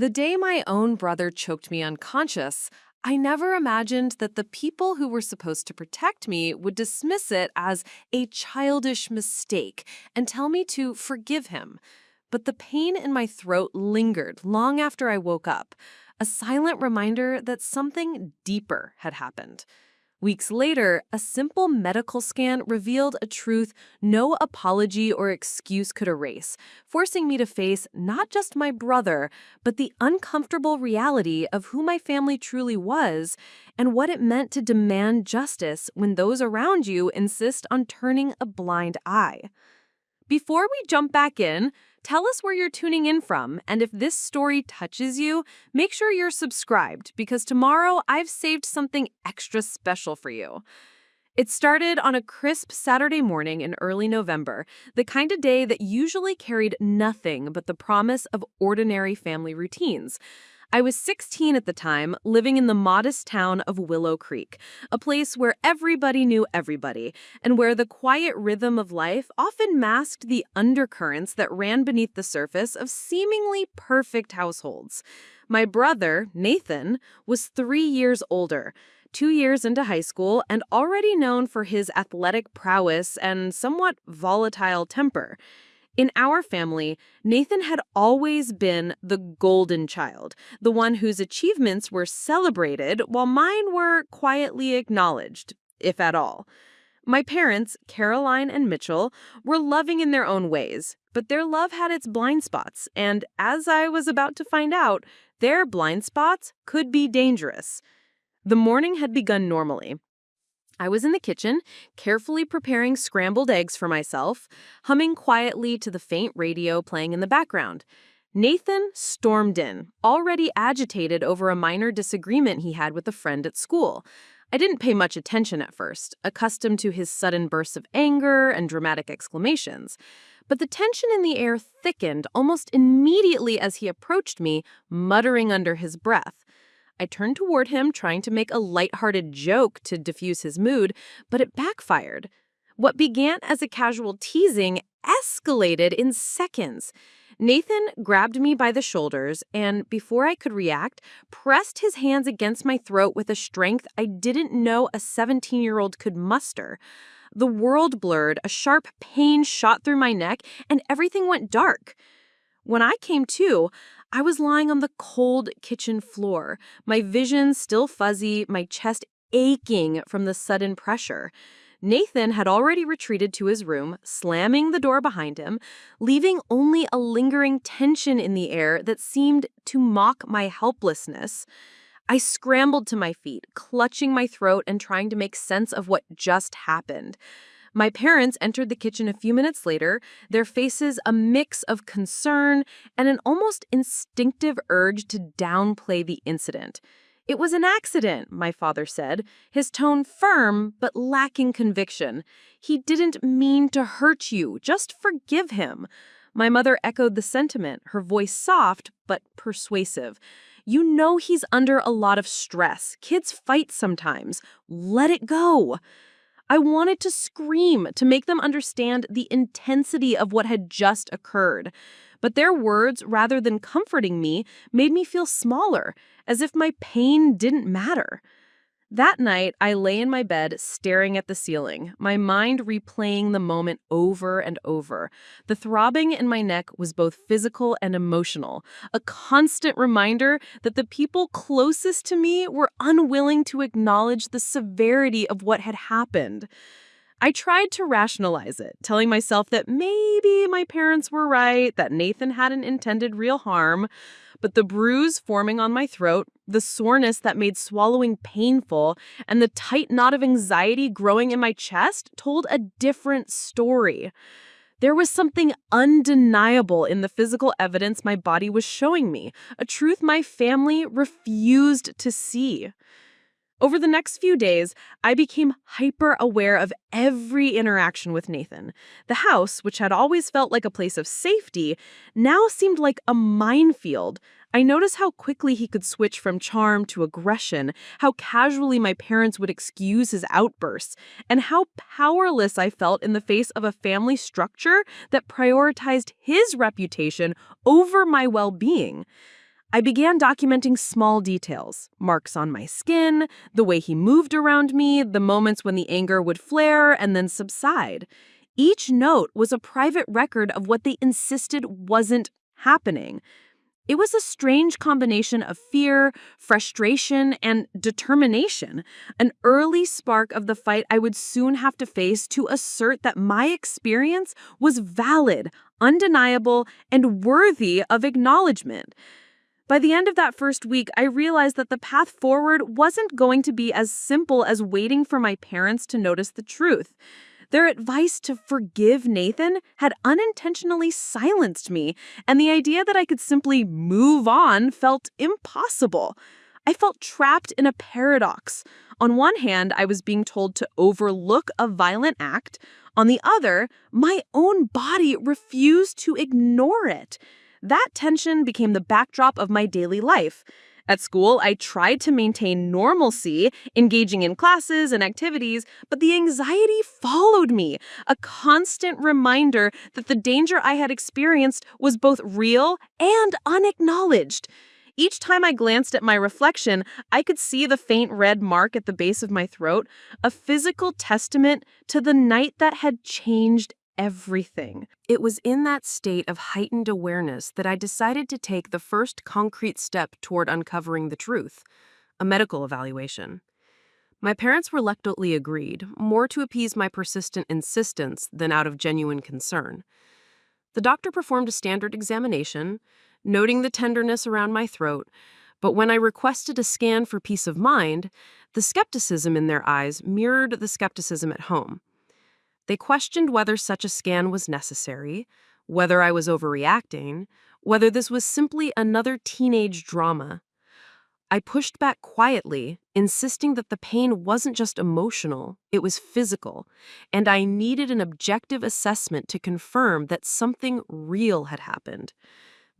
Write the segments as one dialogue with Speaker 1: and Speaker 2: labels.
Speaker 1: The day my own brother choked me unconscious, I never imagined that the people who were supposed to protect me would dismiss it as a childish mistake and tell me to forgive him. But the pain in my throat lingered long after I woke up, a silent reminder that something deeper had happened. Weeks later, a simple medical scan revealed a truth no apology or excuse could erase, forcing me to face not just my brother, but the uncomfortable reality of who my family truly was and what it meant to demand justice when those around you insist on turning a blind eye. Before we jump back in, tell us where you're tuning in from, and if this story touches you, make sure you're subscribed because tomorrow I've saved something extra special for you. It started on a crisp Saturday morning in early November, the kind of day that usually carried nothing but the promise of ordinary family routines. I was 16 at the time, living in the modest town of Willow Creek, a place where everybody knew everybody, and where the quiet rhythm of life often masked the undercurrents that ran beneath the surface of seemingly perfect households. My brother, Nathan, was 3 years older, 2 years into high school, and already known for his athletic prowess and somewhat volatile temper. In our family, Nathan had always been the golden child, the one whose achievements were celebrated while mine were quietly acknowledged, if at all. My parents, Caroline and Mitchell, were loving in their own ways, but their love had its blind spots, and as I was about to find out, their blind spots could be dangerous. The morning had begun normally. I was in the kitchen, carefully preparing scrambled eggs for myself, humming quietly to the faint radio playing in the background. Nathan stormed in, already agitated over a minor disagreement he had with a friend at school. I didn't pay much attention at first, accustomed to his sudden bursts of anger and dramatic exclamations. But the tension in the air thickened almost immediately as he approached me, muttering under his breath. I turned toward him, trying to make a lighthearted joke to diffuse his mood, but it backfired. What began as a casual teasing escalated in seconds. Nathan grabbed me by the shoulders and, before I could react, pressed his hands against my throat with a strength I didn't know a 17-year-old could muster. The world blurred, a sharp pain shot through my neck, and everything went dark. When I came to, I was lying on the cold kitchen floor, my vision still fuzzy, my chest aching from the sudden pressure. Nathan had already retreated to his room, slamming the door behind him, leaving only a lingering tension in the air that seemed to mock my helplessness. I scrambled to my feet, clutching my throat and trying to make sense of what just happened. My parents entered the kitchen a few minutes later, their faces a mix of concern and an almost instinctive urge to downplay the incident. It was an accident, my father said, his tone firm but lacking conviction. He didn't mean to hurt you, just forgive him. My mother echoed the sentiment, her voice soft but persuasive. You know he's under a lot of stress. Kids fight sometimes. Let it go. I wanted to scream to make them understand the intensity of what had just occurred. But their words, rather than comforting me, made me feel smaller, as if my pain didn't matter. That night, I lay in my bed, staring at the ceiling, my mind replaying the moment over and over. The throbbing in my neck was both physical and emotional, a constant reminder that the people closest to me were unwilling to acknowledge the severity of what had happened. I tried to rationalize it, telling myself that maybe my parents were right, that Nathan hadn't intended real harm. But the bruise forming on my throat, the soreness that made swallowing painful, and the tight knot of anxiety growing in my chest told a different story. There was something undeniable in the physical evidence my body was showing me, a truth my family refused to see. Over the next few days, I became hyper-aware of every interaction with Nathan. The house, which had always felt like a place of safety, now seemed like a minefield. I noticed how quickly he could switch from charm to aggression, how casually my parents would excuse his outbursts, and how powerless I felt in the face of a family structure that prioritized his reputation over my well-being. I began documenting small details, marks on my skin, the way he moved around me, the moments when the anger would flare and then subside. Each note was a private record of what they insisted wasn't happening. It was a strange combination of fear, frustration, and determination, an early spark of the fight I would soon have to face to assert that my experience was valid, undeniable, and worthy of acknowledgement. By the end of that first week, I realized that the path forward wasn't going to be as simple as waiting for my parents to notice the truth. Their advice to forgive Nathan had unintentionally silenced me, and the idea that I could simply move on felt impossible. I felt trapped in a paradox. On one hand, I was being told to overlook a violent act. On the other, my own body refused to ignore it. That tension became the backdrop of my daily life. At school, I tried to maintain normalcy, engaging in classes and activities, but the anxiety followed me, a constant reminder that the danger I had experienced was both real and unacknowledged. Each time I glanced at my reflection, I could see the faint red mark at the base of my throat, a physical testament to the night that had changed everything. It was in that state of heightened awareness that I decided to take the first concrete step toward uncovering the truth, a medical evaluation. My parents reluctantly agreed, more to appease my persistent insistence than out of genuine concern. The doctor performed a standard examination, noting the tenderness around my throat, but when I requested a scan for peace of mind, the skepticism in their eyes mirrored the skepticism at home. They questioned whether such a scan was necessary, whether I was overreacting, whether this was simply another teenage drama. I pushed back quietly, insisting that the pain wasn't just emotional, it was physical, and I needed an objective assessment to confirm that something real had happened.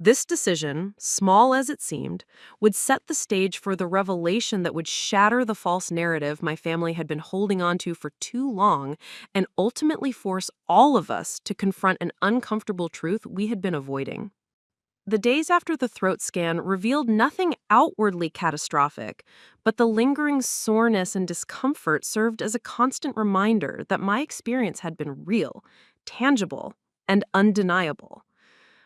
Speaker 1: This decision, small as it seemed, would set the stage for the revelation that would shatter the false narrative my family had been holding on to for too long and ultimately force all of us to confront an uncomfortable truth we had been avoiding. The days after the throat scan revealed nothing outwardly catastrophic, but the lingering soreness and discomfort served as a constant reminder that my experience had been real, tangible, and undeniable.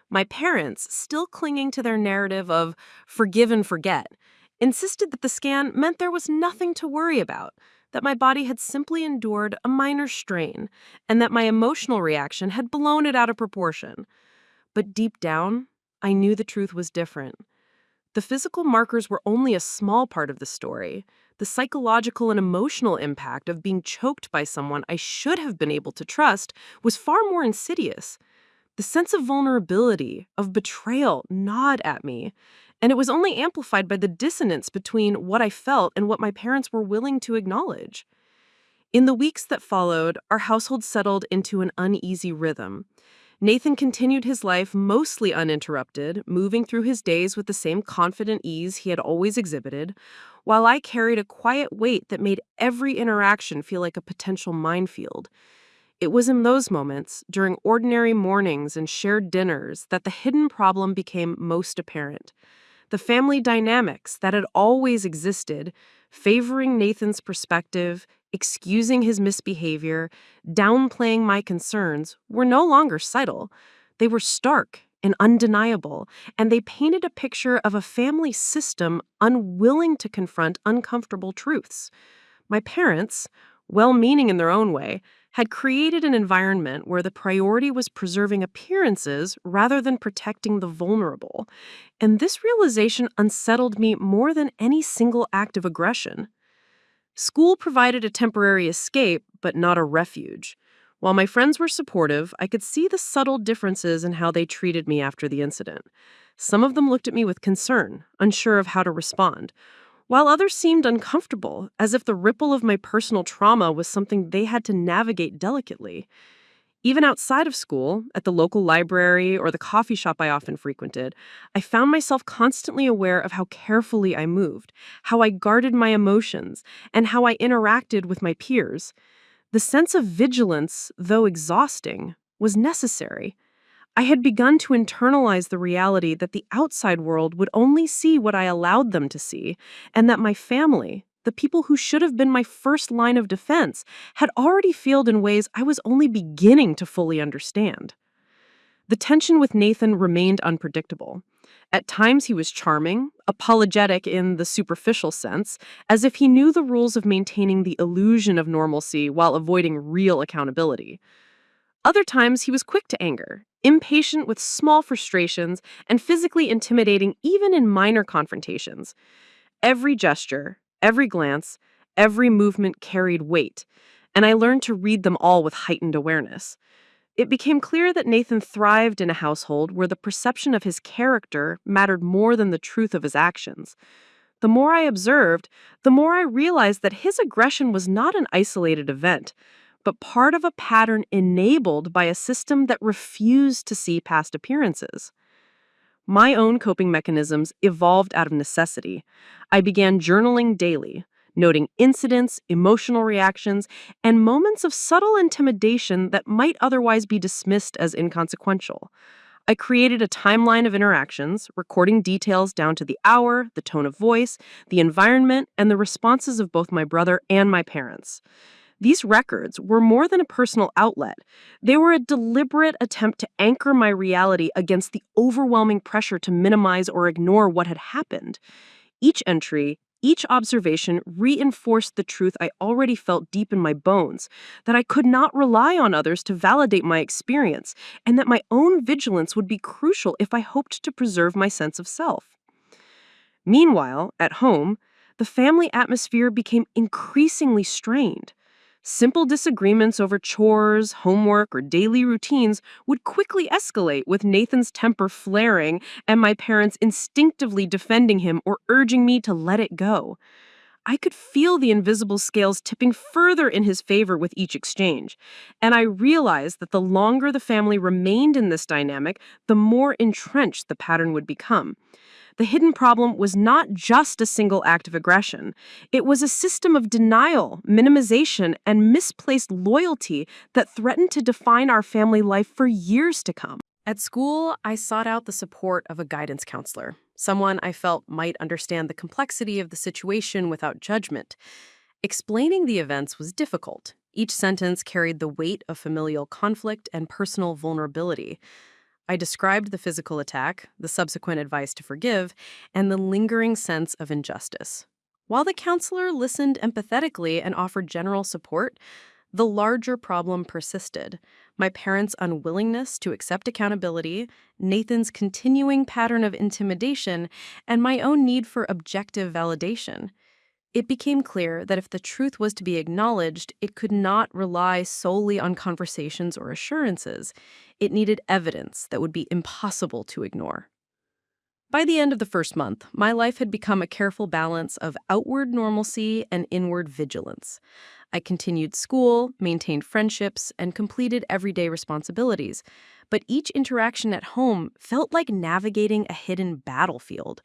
Speaker 1: My parents, still clinging to their narrative of forgive and forget, insisted that the scan meant there was nothing to worry about, that my body had simply endured a minor strain, and that my emotional reaction had blown it out of proportion. But deep down, I knew the truth was different. The physical markers were only a small part of the story. The psychological and emotional impact of being choked by someone I should have been able to trust was far more insidious. The sense of vulnerability, of betrayal, gnawed at me, and it was only amplified by the dissonance between what I felt and what my parents were willing to acknowledge. In the weeks that followed, our household settled into an uneasy rhythm. Nathan continued his life mostly uninterrupted, moving through his days with the same confident ease he had always exhibited, while I carried a quiet weight that made every interaction feel like a potential minefield. It was in those moments, during ordinary mornings and shared dinners, that the hidden problem became most apparent. The family dynamics that had always existed, favoring Nathan's perspective, excusing his misbehavior, downplaying my concerns, were no longer subtle. They were stark and undeniable, and they painted a picture of a family system unwilling to confront uncomfortable truths. My parents, well-meaning in their own way, had created an environment where the priority was preserving appearances rather than protecting the vulnerable. And this realization unsettled me more than any single act of aggression. School provided a temporary escape, but not a refuge. While my friends were supportive, I could see the subtle differences in how they treated me after the incident. Some of them looked at me with concern, unsure of how to respond, while others seemed uncomfortable, as if the ripple of my personal trauma was something they had to navigate delicately. Even outside of school, at the local library or the coffee shop I often frequented, I found myself constantly aware of how carefully I moved, how I guarded my emotions, and how I interacted with my peers. The sense of vigilance, though exhausting, was necessary.
Speaker 2: I had begun to internalize the reality that the outside world would only see what I allowed them to see, and that my family, the people who should have been my first line of defense, had already failed in ways I was only beginning to fully understand. The tension with Nathan remained unpredictable. At times, he was charming, apologetic in the superficial sense, as if he knew the rules of maintaining the illusion of normalcy while avoiding real accountability. Other times, he was quick to anger, impatient with small frustrations, and physically intimidating even in minor confrontations. Every gesture, every glance, every movement carried weight, and I learned to read them all with heightened awareness. It became clear that Nathan thrived in a household where the perception of his character mattered more than the truth of his actions. The more I observed, the more I realized that his aggression was not an isolated event, but part of a pattern enabled by a system that refused to see past appearances. My own coping mechanisms evolved out of necessity. I began journaling daily, noting incidents, emotional reactions, and moments of subtle intimidation that might otherwise be dismissed as inconsequential. I created a timeline of interactions, recording details down to the hour, the tone of voice, the environment, and the responses of both my brother and my parents. These records were more than a personal outlet. They were a deliberate attempt to anchor my reality against the overwhelming pressure to minimize or ignore what had happened. Each entry, each observation reinforced the truth I already felt deep in my bones, that I could not rely on others to validate my experience, and that my own vigilance would be crucial if I hoped to preserve my sense of self. Meanwhile, at home, the family atmosphere became increasingly strained. Simple disagreements over chores, homework, or daily routines would quickly escalate, with Nathan's temper flaring and my parents instinctively defending him or urging me to let it go. I could feel the invisible scales tipping further in his favor with each exchange, and I realized that the longer the family remained in this dynamic, the more entrenched the pattern would become. The hidden problem was not just a single act of aggression. It was a system of denial, minimization, and misplaced loyalty that threatened to define our family life for years to come. At school, I sought out the support of a guidance counselor, someone I felt might understand the complexity of the situation without judgment. Explaining the events was difficult. Each sentence carried the weight of familial conflict and personal vulnerability. I described the physical attack, the subsequent advice to forgive, and the lingering sense of injustice. While the counselor listened empathetically and offered general support, the larger problem persisted: my parents' unwillingness to accept accountability, Nathan's continuing pattern of intimidation, and my own need for objective validation. It became clear that if the truth was to be acknowledged, it could not rely solely on conversations or assurances. It needed evidence that would be impossible to ignore. By the end of the first month, my life had become a careful balance of outward normalcy and inward vigilance. I continued school, maintained friendships, and completed everyday responsibilities. But each interaction at home felt like navigating a hidden battlefield.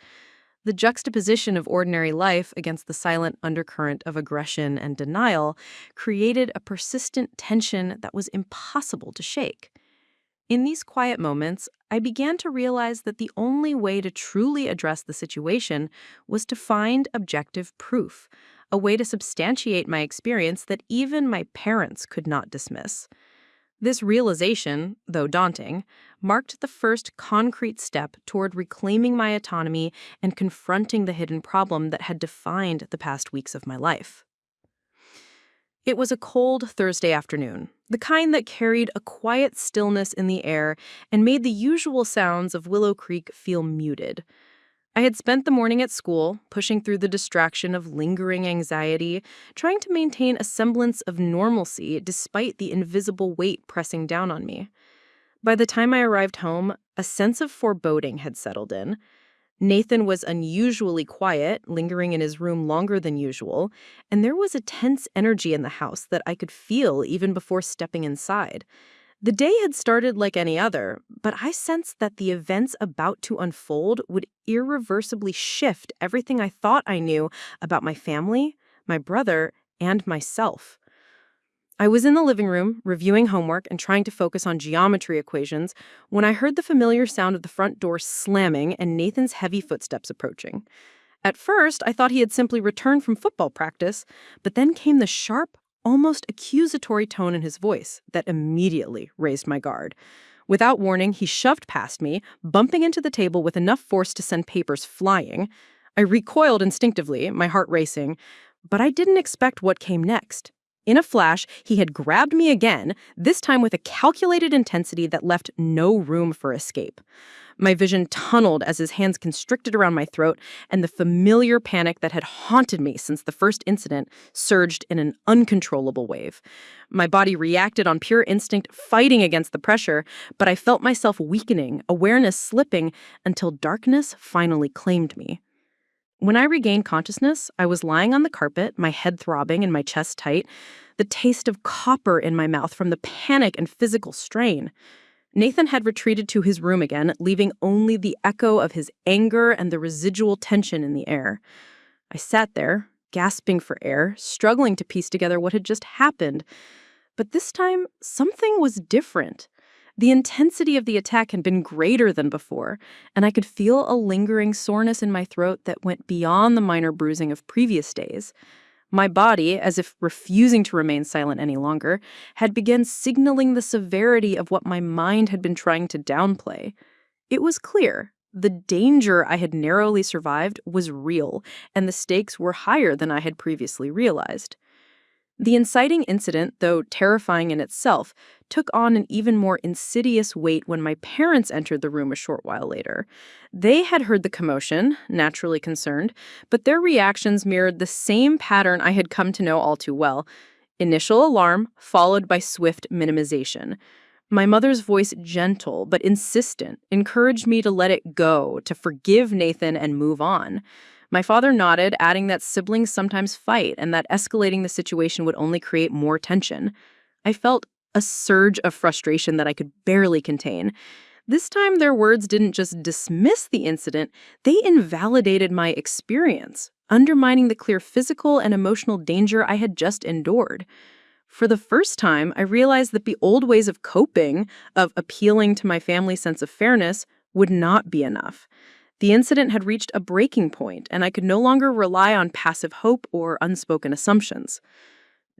Speaker 2: The juxtaposition of ordinary life against the silent undercurrent of aggression and denial created a persistent tension that was impossible to shake. In these quiet moments, I began to realize that the only way to truly address the situation was to find objective proof, a way to substantiate my experience that even my parents could not dismiss. This realization, though daunting, marked the first concrete step toward reclaiming my autonomy and confronting the hidden problem that had defined the past weeks of my life. It was a cold Thursday afternoon, the kind that carried a quiet stillness in the air and made the usual sounds of Willow Creek feel muted. I had spent the morning at school, pushing through the distraction of lingering anxiety, trying to maintain a semblance of normalcy despite the invisible weight pressing down on me. By the time I arrived home, a sense of foreboding had settled in. Nathan was unusually quiet, lingering in his room longer than usual, and there was a tense energy in the house that I could feel even before stepping inside. The day had started like any other, but I sensed that the events about to unfold would irreversibly shift everything I thought I knew about my family, my brother, and myself. I was in the living room, reviewing homework and trying to focus on geometry equations, when I heard the familiar sound of the front door slamming and Nathan's heavy footsteps approaching. At first, I thought he had simply returned from football practice, but then came the sharp, almost accusatory tone in his voice that immediately raised my guard. Without warning, he shoved past me, bumping into the table with enough force to send papers flying. I recoiled instinctively, my heart racing, but I didn't expect what came next. In a flash, he had grabbed me again, this time with a calculated intensity that left no room for escape. My vision tunneled as his hands constricted around my throat, and the familiar panic that had haunted me since the first incident surged in an uncontrollable wave. My body reacted on pure instinct, fighting against the pressure, but I felt myself weakening, awareness slipping, until darkness finally claimed me. When I regained consciousness, I was lying on the carpet, my head throbbing and my chest tight, the taste of copper in my mouth from the panic and physical strain. Nathan had retreated to his room again, leaving only the echo of his anger and the residual tension in the air. I sat there, gasping for air, struggling to piece together what had just happened. But this time, something was different. The intensity of the attack had been greater than before, and I could feel a lingering soreness in my throat that went beyond the minor bruising of previous days. My body, as if refusing to remain silent any longer, had begun signaling the severity of what my mind had been trying to downplay. It was clear. The danger I had narrowly survived was real, and the stakes were higher than I had previously realized. The inciting incident, though terrifying in itself, took on an even more insidious weight when my parents entered the room a short while later. They had heard the commotion, naturally concerned, but their reactions mirrored the same pattern I had come to know all too well. Initial alarm, followed by swift minimization. My mother's voice, gentle but insistent, encouraged me to let it go, to forgive Nathan and move on. My father nodded, adding that siblings sometimes fight and that escalating the situation would only create more tension. I felt a surge of frustration that I could barely contain. This time, their words didn't just dismiss the incident, they invalidated my experience, undermining the clear physical and emotional danger I had just endured. For the first time, I realized that the old ways of coping, of appealing to my family's sense of fairness, would not be enough. The incident had reached a breaking point, and I could no longer rely on passive hope or unspoken assumptions.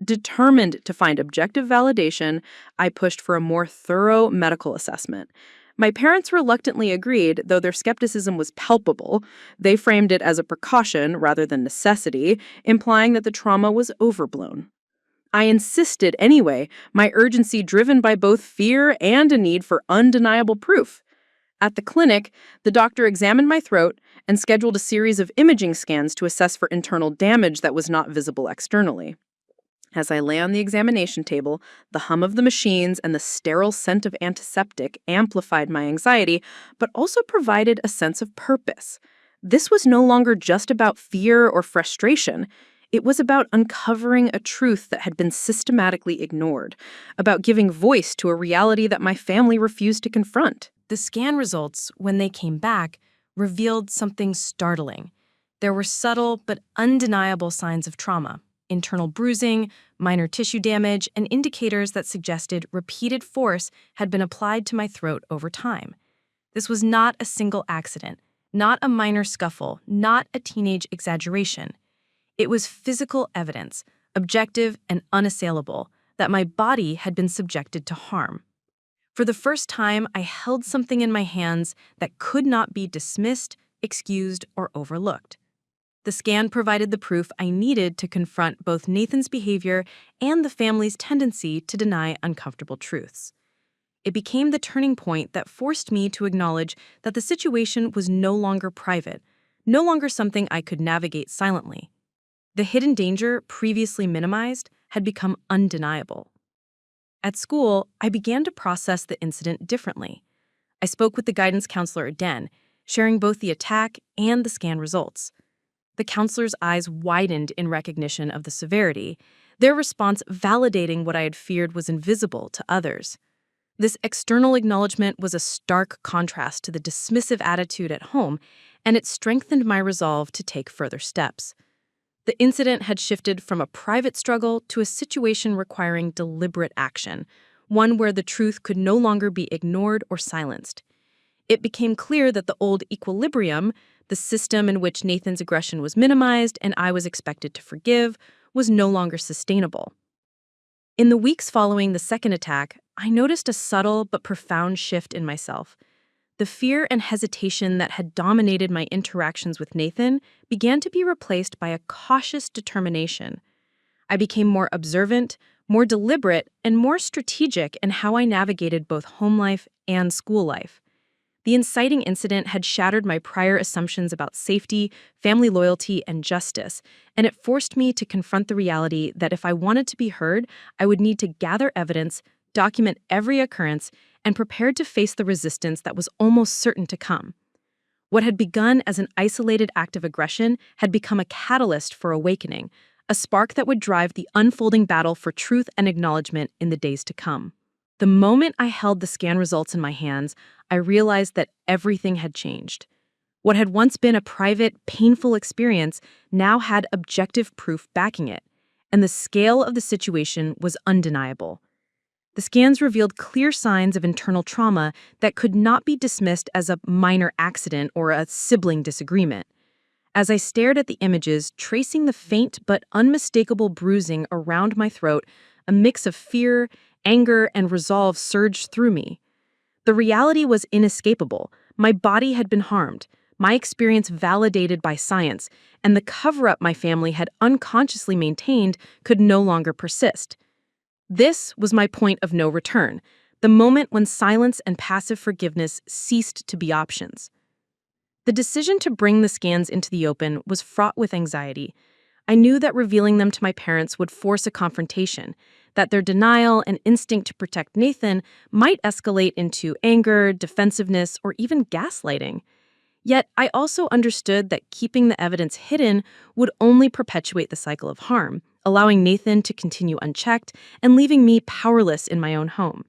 Speaker 2: Determined to find objective validation, I pushed for a more thorough medical assessment. My parents reluctantly agreed, though their skepticism was palpable. They framed it as a precaution rather than necessity, implying that the trauma was overblown. I insisted anyway, my urgency driven by both fear and a need for undeniable proof. At the clinic, the doctor examined my throat and scheduled a series of imaging scans to assess for internal damage that was not visible externally. As I lay on the examination table, the hum of the machines and the sterile scent of antiseptic amplified my anxiety, but also provided a sense of purpose. This was no longer just about fear or frustration. It was about uncovering a truth that had been systematically ignored, about giving voice to a reality that my family refused to confront.
Speaker 3: The scan results, when they came back, revealed something startling. There were subtle but undeniable signs of trauma, internal bruising, minor tissue damage, and indicators that suggested repeated force had been applied to my throat over time. This was not a single accident, not a minor scuffle, not a teenage exaggeration. It was physical evidence, objective and unassailable, that my body had been subjected to harm. For the first time, I held something in my hands that could not be dismissed, excused, or overlooked. The scan provided the proof I needed to confront both Nathan's behavior and the family's tendency to deny uncomfortable truths. It became the turning point that forced me to acknowledge that the situation was no longer private, no longer something I could navigate silently. The hidden danger, previously minimized, had become undeniable. At school, I began to process the incident differently. I spoke with the guidance counselor again, sharing both the attack and the scan results. The counselor's eyes widened in recognition of the severity, their response validating what I had feared was invisible to others. This external acknowledgement was a stark contrast to the dismissive attitude at home, and it strengthened my resolve to take further steps. The incident had shifted from a private struggle to a situation requiring deliberate action, one where the truth could no longer be ignored or silenced. It became clear that the old equilibrium, the system in which Nathan's aggression was minimized and I was expected to forgive, was no longer sustainable. In the weeks following the second attack, I noticed a subtle but profound shift in myself. The fear and hesitation that had dominated my interactions with Nathan began to be replaced by a cautious determination. I became more observant, more deliberate, and more strategic in how I navigated both home life and school life. The inciting incident had shattered my prior assumptions about safety, family loyalty, and justice, and it forced me to confront the reality that if I wanted to be heard, I would need to gather evidence, document every occurrence, and prepare to face the resistance that was almost certain to come. What had begun as an isolated act of aggression had become a catalyst for awakening, a spark that would drive the unfolding battle for truth and acknowledgement in the days to come. The moment I held the scan results in my hands, I realized that everything had changed. What had once been a private, painful experience now had objective proof backing it, and the scale of the situation was undeniable. The scans revealed clear signs of internal trauma that could not be dismissed as a minor accident or a sibling disagreement. As I stared at the images, tracing the faint but unmistakable bruising around my throat, a mix of fear, anger, and resolve surged through me. The reality was inescapable. My body had been harmed, my experience validated by science, and the cover-up my family had unconsciously maintained could no longer persist. This was my point of no return, the moment when silence and passive forgiveness ceased to be options. The decision to bring the scans into the open was fraught with anxiety. I knew that revealing them to my parents would force a confrontation, that their denial and instinct to protect Nathan might escalate into anger, defensiveness, or even gaslighting. Yet I also understood that keeping the evidence hidden would only perpetuate the cycle of harm, allowing Nathan to continue unchecked and leaving me powerless in my own home.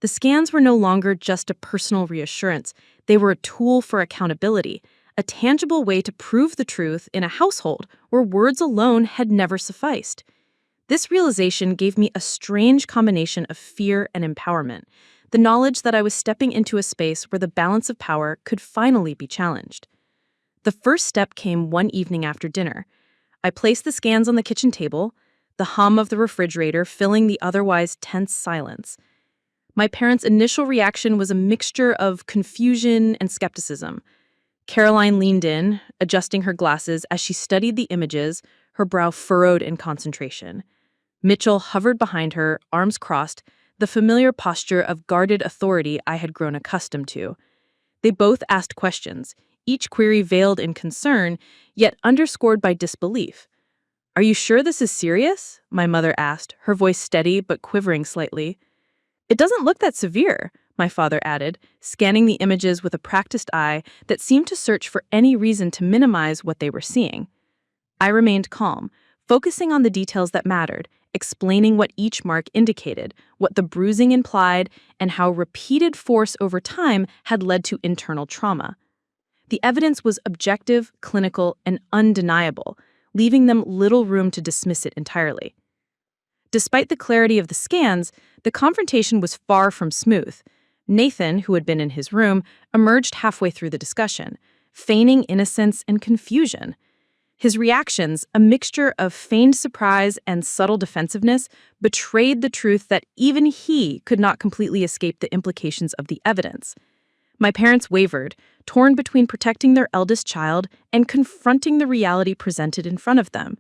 Speaker 3: The scans were no longer just a personal reassurance. They were a tool for accountability, a tangible way to prove the truth in a household where words alone had never sufficed. This realization gave me a strange combination of fear and empowerment, the knowledge that I was stepping into a space where the balance of power could finally be challenged. The first step came one evening after dinner. I placed the scans on the kitchen table, the hum of the refrigerator filling the otherwise tense silence. My parents' initial reaction was a mixture of confusion and skepticism. Caroline leaned in, adjusting her glasses as she studied the images, her brow furrowed in concentration. Mitchell hovered behind her, arms crossed, the familiar posture of guarded authority I had grown accustomed to. They both asked questions, each query veiled in concern, yet underscored by disbelief. "Are you sure this is serious?" my mother asked, her voice steady but quivering slightly. "It doesn't look that severe," my father added, scanning the images with a practiced eye that seemed to search for any reason to minimize what they were seeing. I remained calm, focusing on the details that mattered, explaining what each mark indicated, what the bruising implied, and how repeated force over time had led to internal trauma. The evidence was objective, clinical, and undeniable, leaving them little room to dismiss it entirely. Despite the clarity of the scans, the confrontation was far from smooth. Nathan, who had been in his room, emerged halfway through the discussion, feigning innocence and confusion. His reactions, a mixture of feigned surprise and subtle defensiveness, betrayed the truth that even he could not completely escape the implications of the evidence. My parents wavered, torn between protecting their eldest child and confronting the reality presented in front of them.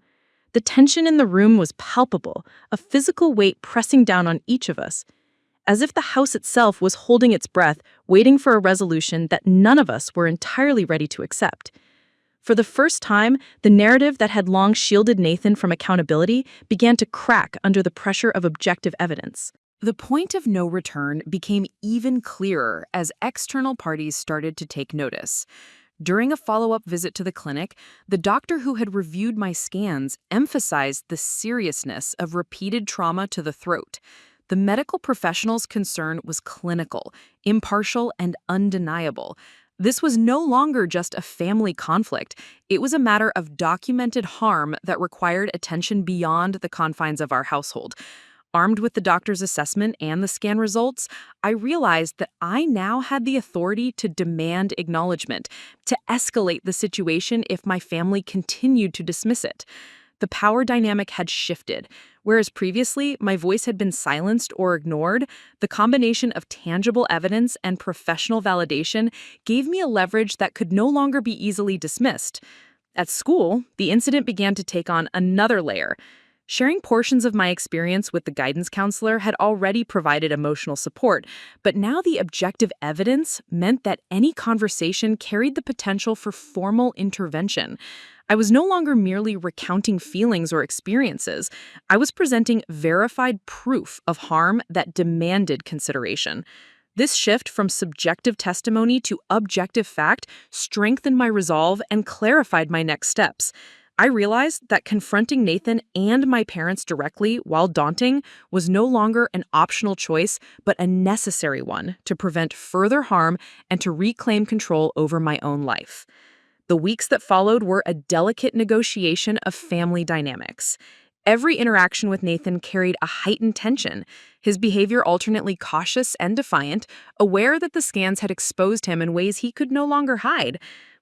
Speaker 3: The tension in the room was palpable, a physical weight pressing down on each of us, as if the house itself was holding its breath, waiting for a resolution that none of us were entirely ready to accept. For the first time, the narrative that had long shielded Nathan from accountability began to crack under the pressure of objective evidence.
Speaker 1: The point of no return became even clearer as external parties started to take notice. During a follow-up visit to the clinic, the doctor who had reviewed my scans emphasized the seriousness of repeated trauma to the throat. The medical professional's concern was clinical, impartial, and undeniable.
Speaker 2: This was no longer just a family conflict. It was a matter of documented harm that required attention beyond the confines of our household. Armed with the doctor's assessment and the scan results, I realized that I now had the authority to demand acknowledgement, to escalate the situation if my family continued to dismiss it. The power dynamic had shifted. Whereas previously my voice had been silenced or ignored, the combination of tangible evidence and professional validation gave me a leverage that could no longer be easily dismissed. At school, the incident began to take on another layer. Sharing portions of my experience with the guidance counselor had already provided emotional support, but now the objective evidence meant that any conversation carried the potential for formal intervention. I was no longer merely recounting feelings or experiences. I was presenting verified proof of harm that demanded consideration. This shift from subjective testimony to objective fact strengthened my resolve and clarified my next steps. I realized that confronting Nathan and my parents directly, while daunting, was no longer an optional choice, but a necessary one to prevent further harm and to reclaim control over my own life. The weeks that followed were a delicate negotiation of family dynamics. Every interaction with Nathan carried a heightened tension, his behavior alternately cautious and defiant, aware that the scans had exposed him in ways he could no longer hide.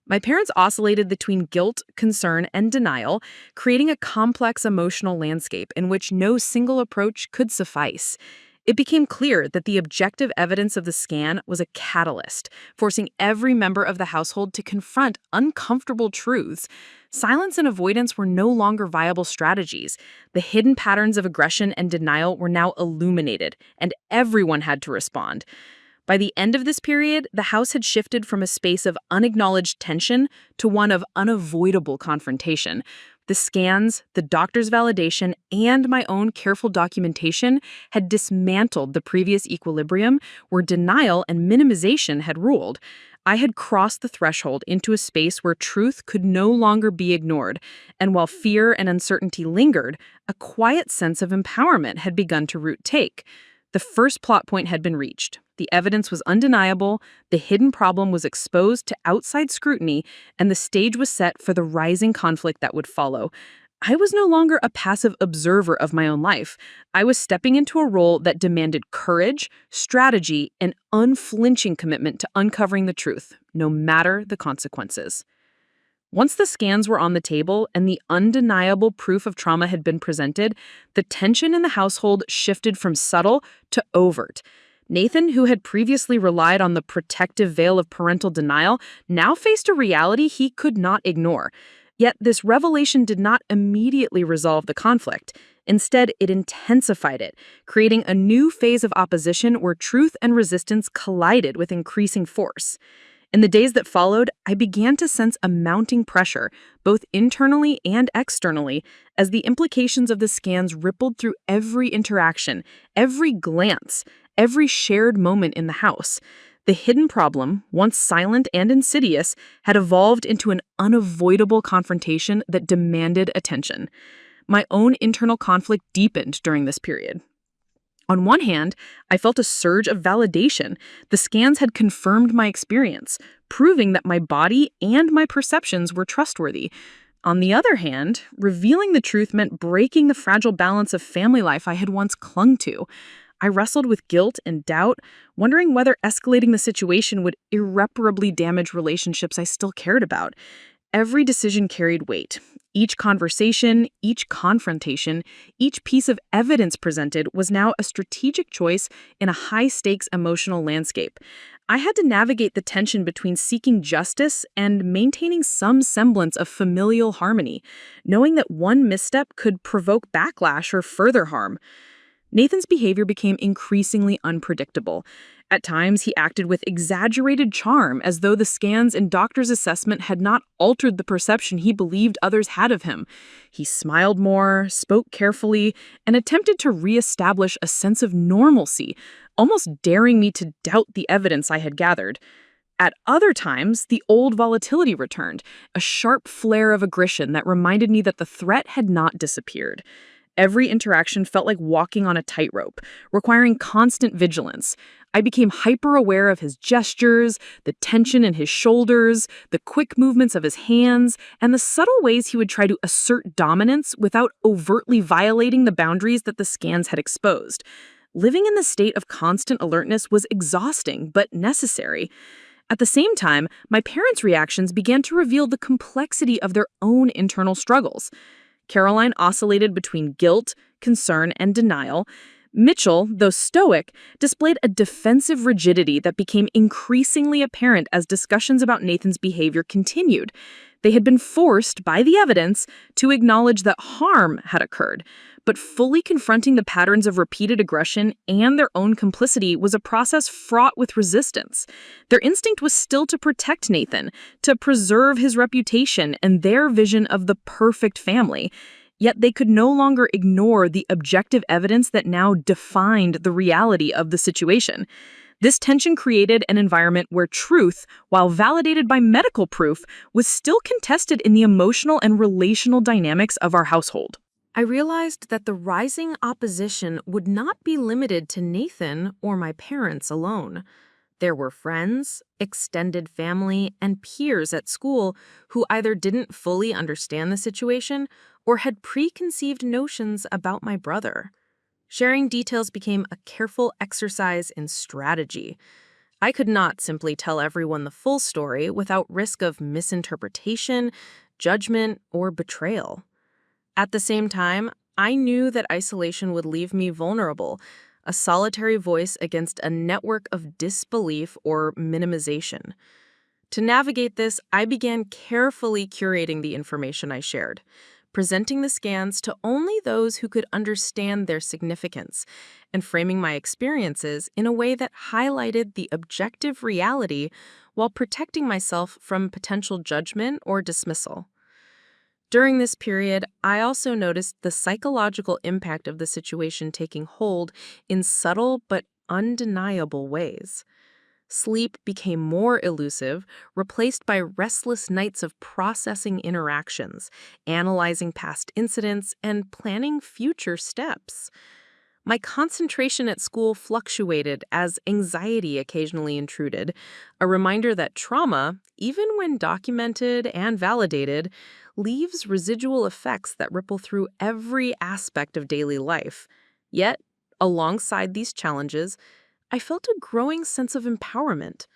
Speaker 2: My parents oscillated between guilt, concern, and denial, creating a complex emotional landscape in which no single approach could suffice. It became clear that the objective evidence of the scan was a catalyst, forcing every member of the household to confront uncomfortable truths. Silence and avoidance were no longer viable strategies. The hidden patterns of aggression and denial were now illuminated, and everyone had to respond. By the end of this period, the house had shifted from a space of unacknowledged tension to one of unavoidable confrontation. The scans, the doctor's validation, and my own careful documentation had dismantled the previous equilibrium where denial and minimization had ruled. I had crossed the threshold into a space where truth could no longer be ignored, and while fear and uncertainty lingered, a quiet sense of empowerment had begun to root take. The first plot point had been reached. The evidence was undeniable, the hidden problem was exposed to outside scrutiny, and the stage was set for the rising conflict that would follow. I was no longer a passive observer of my own life. I was stepping into a role that demanded courage, strategy, and unflinching commitment to uncovering the truth, no matter the consequences. Once the scans were on the table and the undeniable proof of trauma had been presented, the tension in the household shifted from subtle to overt. Nathan, who had previously relied on the protective veil of parental denial, now faced a reality he could not ignore. Yet this revelation did not immediately resolve the conflict. Instead, it intensified it, creating a new phase of opposition where truth and resistance collided with increasing force. In the days that followed, I began to sense a mounting pressure, both internally and externally, as the implications of the scans rippled through every interaction, every glance, every shared moment in the house. The hidden problem, once silent and insidious, had evolved into an unavoidable confrontation that demanded attention. My own internal conflict deepened during this period. On one hand, I felt a surge of validation. The scans had confirmed my experience, proving that my body and my perceptions were trustworthy. On the other hand, revealing the truth meant breaking the fragile balance of family life I had once clung to. I wrestled with guilt and doubt, wondering whether escalating the situation would irreparably damage relationships I still cared about. Every decision carried weight. Each conversation, each confrontation, each piece of evidence presented was now a strategic choice in a high-stakes emotional landscape. I had to navigate the tension between seeking justice and maintaining some semblance of familial harmony, knowing that one misstep could provoke backlash or further harm. Nathan's behavior became increasingly unpredictable. At times, he acted with exaggerated charm, as though the scans and doctor's assessment had not altered the perception he believed others had of him. He smiled more, spoke carefully, and attempted to reestablish a sense of normalcy, almost daring me to doubt the evidence I had gathered. At other times, the old volatility returned, a sharp flare of aggression that reminded me that the threat had not disappeared. Every interaction felt like walking on a tightrope, requiring constant vigilance. I became hyper-aware of his gestures, the tension in his shoulders, the quick movements of his hands, and the subtle ways he would try to assert dominance without overtly violating the boundaries that the scans had exposed. Living in the state of constant alertness was exhausting, but necessary. At the same time, my parents' reactions began to reveal the complexity of their own internal struggles. Caroline oscillated between guilt, concern, and denial. Mitchell, though stoic, displayed a defensive rigidity that became increasingly apparent as discussions about Nathan's behavior continued. They had been forced, by the evidence, to acknowledge that harm had occurred, but fully confronting the patterns of repeated aggression and their own complicity was a process fraught with resistance. Their instinct was still to protect Nathan, to preserve his reputation and their vision of the perfect family. Yet they could no longer ignore the objective evidence that now defined the reality of the situation. This tension created an environment where truth, while validated by medical proof, was still contested in the emotional and relational dynamics of our household.
Speaker 1: I realized that the rising opposition would not be limited to Nathan or my parents alone. There were friends, extended family, and peers at school who either didn't fully understand the situation or had preconceived notions about my brother. Sharing details became a careful exercise in strategy. I could not simply tell everyone the full story without risk of misinterpretation, judgment, or betrayal. At the same time, I knew that isolation would leave me vulnerable, a solitary voice against a network of disbelief or minimization. To navigate this, I began carefully curating the information I shared, presenting the scans to only those who could understand their significance, and framing my experiences in a way that highlighted the objective reality while protecting myself from potential judgment or dismissal. During this period, I also noticed the psychological impact of the situation taking hold in subtle but undeniable ways. Sleep became more elusive, replaced by restless nights of processing interactions, analyzing past incidents, and planning future steps. My concentration at school fluctuated as anxiety occasionally intruded, a reminder that trauma, even when documented and validated, leaves residual effects that ripple through every aspect of daily life. Yet, alongside these challenges, I felt a growing sense of empowerment.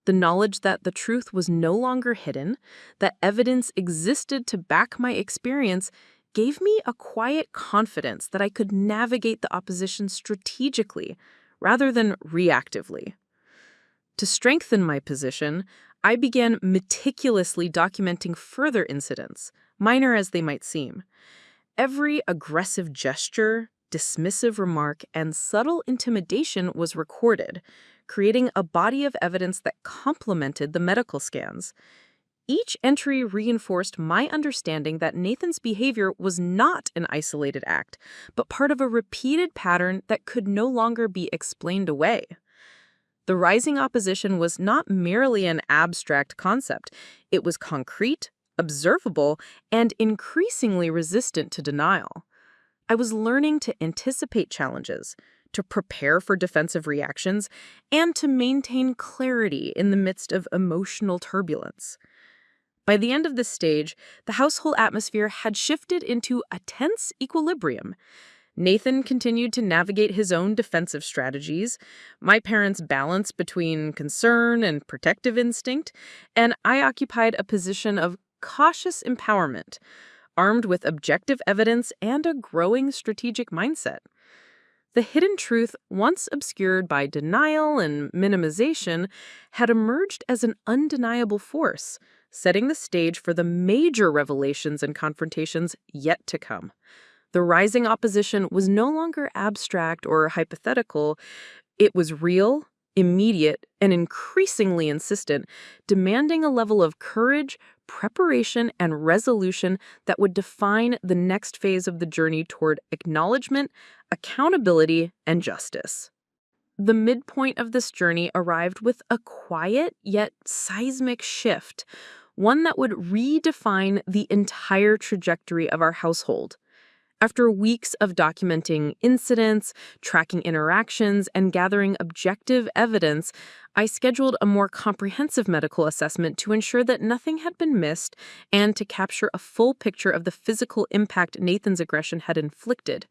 Speaker 1: The knowledge that the truth was no longer hidden, that evidence existed to back my experience, gave me a quiet confidence that I could navigate the opposition strategically rather than reactively. To strengthen my position, I began meticulously documenting further incidents, minor as they might seem. Every aggressive gesture, dismissive remark, and subtle intimidation was recorded, creating a body of evidence that complemented the medical scans. Each entry reinforced my understanding that Nathan's behavior was not an isolated act, but part of a repeated pattern that could no longer be explained away. The rising opposition was not merely an abstract concept. It was concrete, observable, and increasingly resistant to denial. I was learning to anticipate challenges, to prepare for defensive reactions, and to maintain clarity in the midst of emotional turbulence. By the end of this stage, the household atmosphere had shifted into a tense equilibrium. Nathan continued to navigate his own defensive strategies, my parents' balance between concern and protective instinct, and I occupied a position of cautious empowerment, armed with objective evidence and a growing strategic mindset. The hidden truth, once obscured by denial and minimization, had emerged as an undeniable force, setting the stage for the major revelations and confrontations yet to come. The rising opposition was no longer abstract or hypothetical. It was real, immediate, and increasingly insistent, demanding a level of courage, preparation, and resolution that would define the next phase of the journey toward acknowledgement, accountability, and justice. The midpoint of this journey arrived with a quiet yet seismic shift, one that would redefine the entire trajectory of our household.
Speaker 2: After weeks of documenting incidents, tracking interactions, and gathering objective evidence, I scheduled a more comprehensive medical assessment to ensure that nothing had been missed and to capture a full picture of the physical impact Nathan's aggression had inflicted.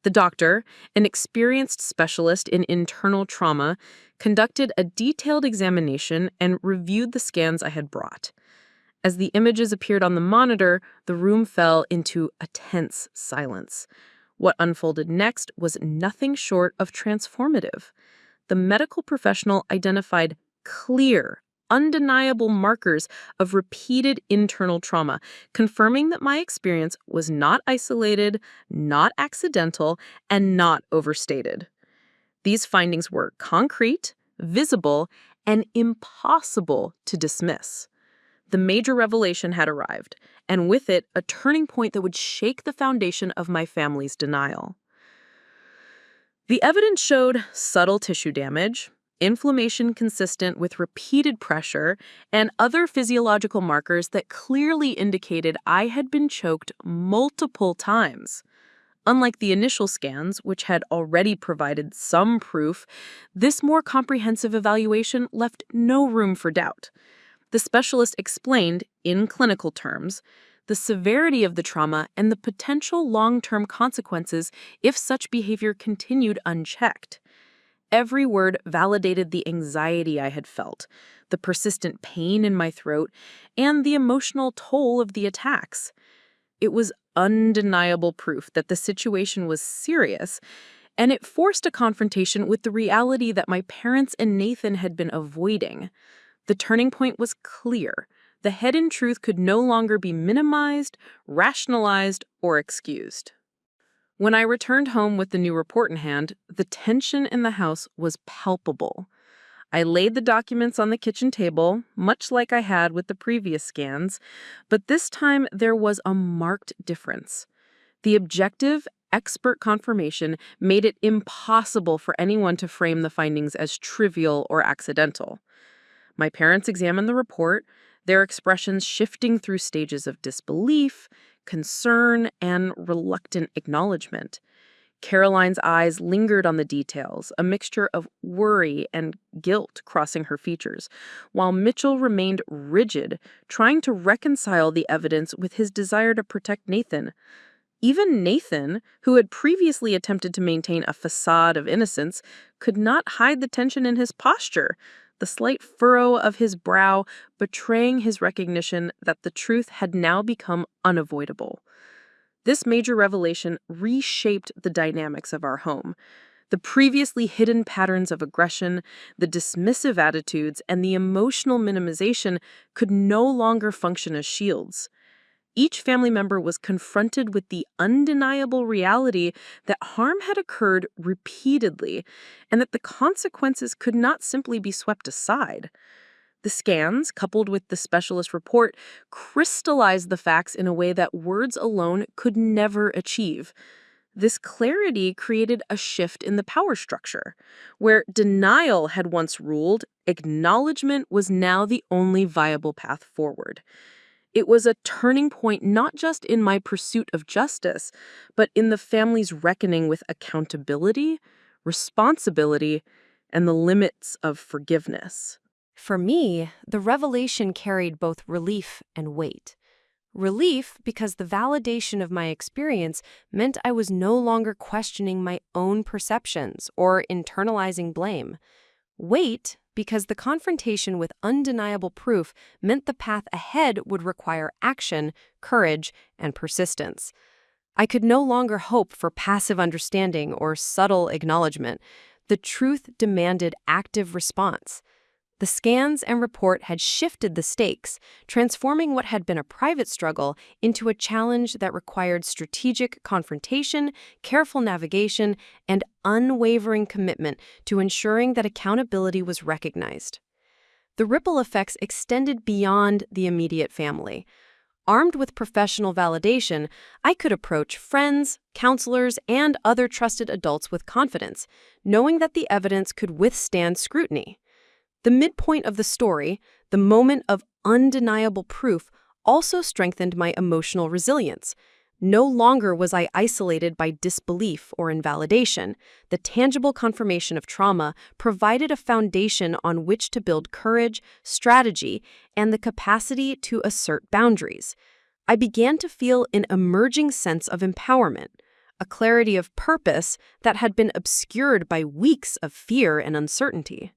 Speaker 2: The doctor, an experienced specialist in internal trauma, conducted a detailed examination and reviewed the scans I had brought. As the images appeared on the monitor, the room fell into a tense silence. What unfolded next was nothing short of transformative. The medical professional identified clear, undeniable markers of repeated internal trauma, confirming that my experience was not isolated, not accidental, and not overstated. These findings were concrete, visible, and impossible to dismiss. The major revelation had arrived, and with it, a turning point that would shake the foundation of my family's denial. The evidence showed subtle tissue damage, inflammation consistent with repeated pressure, and other physiological markers that clearly indicated I had been choked multiple times. Unlike the initial scans, which had already provided some proof, this more comprehensive evaluation left no room for doubt. The specialist explained, in clinical terms, the severity of the trauma and the potential long-term consequences if such behavior continued unchecked. Every word validated the anxiety I had felt, the persistent pain in my throat, and the emotional toll of the attacks. It was undeniable proof that the situation was serious, and it forced a confrontation with the reality that my parents and Nathan had been avoiding. The turning point was clear. The hidden truth could no longer be minimized, rationalized, or excused. When I returned home with the new report in hand, the tension in the house was palpable. I laid the documents on the kitchen table, much like I had with the previous scans, but this time there was a marked difference. The objective, expert confirmation made it impossible for anyone to frame the findings as trivial or accidental. My parents examined the report, their expressions shifting through stages of disbelief, concern, and reluctant acknowledgement. Caroline's eyes lingered on the details, a mixture of worry and guilt crossing her features, while Mitchell remained rigid, trying to reconcile the evidence with his desire to protect Nathan. Even Nathan, who had previously attempted to maintain a facade of innocence, could not hide the tension in his posture, the slight furrow of his brow betraying his recognition that the truth had now become unavoidable. This major revelation reshaped the dynamics of our home. The previously hidden patterns of aggression, the dismissive attitudes, and the emotional minimization could no longer function as shields. Each family member was confronted with the undeniable reality that harm had occurred repeatedly and that the consequences could not simply be swept aside. The scans, coupled with the specialist report, crystallized the facts in a way that words alone could never achieve. This clarity created a shift in the power structure. Where denial had once ruled, acknowledgement was now the only viable path forward. It was a turning point not just in my pursuit of justice, but in the family's reckoning with accountability, responsibility, and the limits of forgiveness.
Speaker 1: For me, the revelation carried both relief and weight. Relief because the validation of my experience meant I was no longer questioning my own perceptions or internalizing blame. Weight because the confrontation with undeniable proof meant the path ahead would require action, courage, and persistence. I could no longer hope for passive understanding or subtle acknowledgement. The truth demanded active response. The scans and report had shifted the stakes, transforming what had been a private struggle into a challenge that required strategic confrontation, careful navigation, and unwavering commitment to ensuring that accountability was recognized. The ripple effects extended beyond the immediate family. Armed with professional validation, I could approach friends, counselors, and other trusted adults with confidence, knowing that the evidence could withstand scrutiny. The midpoint of the story, the moment of undeniable proof, also strengthened my emotional resilience.
Speaker 2: No longer was I isolated by disbelief or invalidation. The tangible confirmation of trauma provided a foundation on which to build courage, strategy, and the capacity to assert boundaries. I began to feel an emerging sense of empowerment, a clarity of purpose that had been obscured by weeks of fear and uncertainty.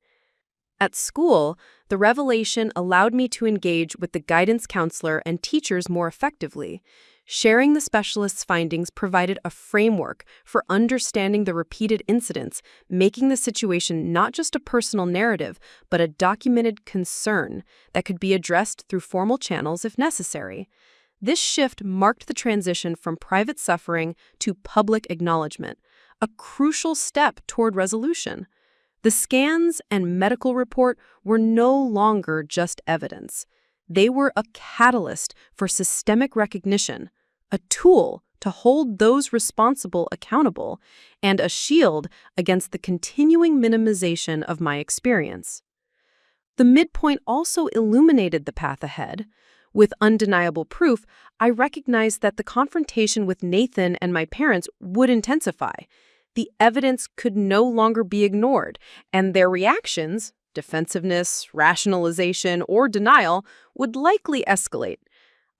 Speaker 2: At school, the revelation allowed me to engage with the guidance counselor and teachers more effectively. Sharing the specialist's findings provided a framework for understanding the repeated incidents, making the situation not just a personal narrative, but a documented concern that could be addressed through formal channels if necessary. This shift marked the transition from private suffering to public acknowledgement, a crucial step toward resolution. The scans and medical report were no longer just evidence. They were a catalyst for systemic recognition, a tool to hold those responsible accountable, and a shield against the continuing minimization of my experience. The midpoint also illuminated the path ahead. With undeniable proof, I recognized that the confrontation with Nathan and my parents would intensify. The evidence could no longer be ignored, and their reactions, defensiveness, rationalization, or denial, would likely escalate.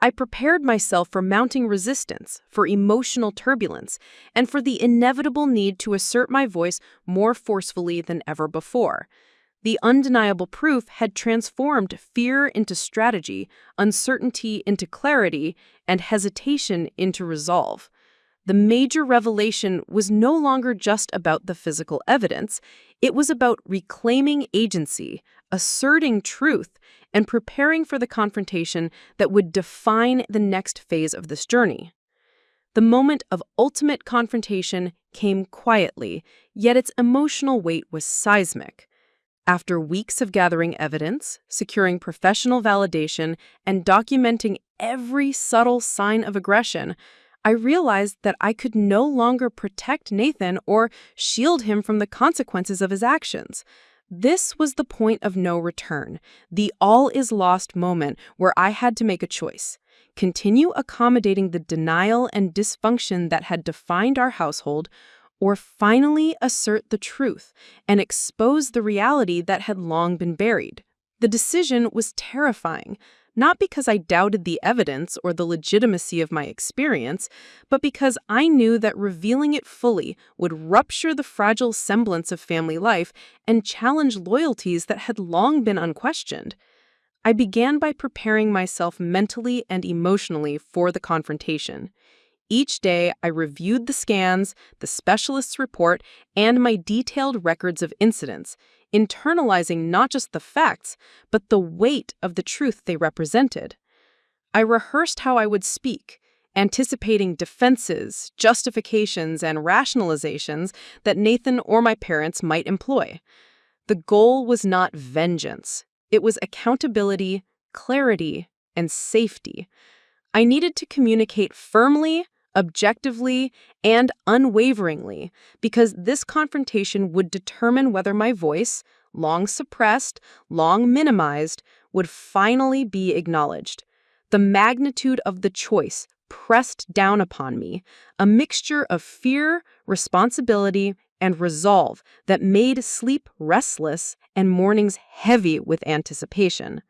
Speaker 2: I prepared myself for mounting resistance, for emotional turbulence, and for the inevitable need to assert my voice more forcefully than ever before. The undeniable proof had transformed fear into strategy, uncertainty into clarity, and hesitation into resolve. The major revelation was no longer just about the physical evidence. It was about reclaiming agency, asserting truth, and preparing for the confrontation that would define the next phase of this journey. The moment of ultimate confrontation came quietly, yet its emotional weight was seismic. After weeks of gathering evidence, securing professional validation, and documenting every subtle sign of aggression, I realized that I could no longer protect Nathan or shield him from the consequences of his actions. This was the point of no return, the all-is-lost moment where I had to make a choice: continue accommodating the denial and dysfunction that had defined our household, or finally assert the truth and expose the reality that had long been buried. The decision was terrifying, not because I doubted the evidence or the legitimacy of my experience, but because I knew that revealing it fully would rupture the fragile semblance of family life and challenge loyalties that had long been unquestioned. I began by preparing myself mentally and emotionally for the confrontation. Each day, I reviewed the scans, the specialist's report, and my detailed records of incidents, internalizing not just the facts, but the weight of the truth they represented. I rehearsed how I would speak, anticipating defenses, justifications, and rationalizations that Nathan or my parents might employ. The goal was not vengeance. It was accountability, clarity, and safety. I needed to communicate firmly, objectively, and unwaveringly, because this confrontation would determine whether my voice, long suppressed, long minimized, would finally be acknowledged. The magnitude of the choice pressed down upon me, a mixture of fear, responsibility, and resolve that made sleep restless and mornings heavy with anticipation.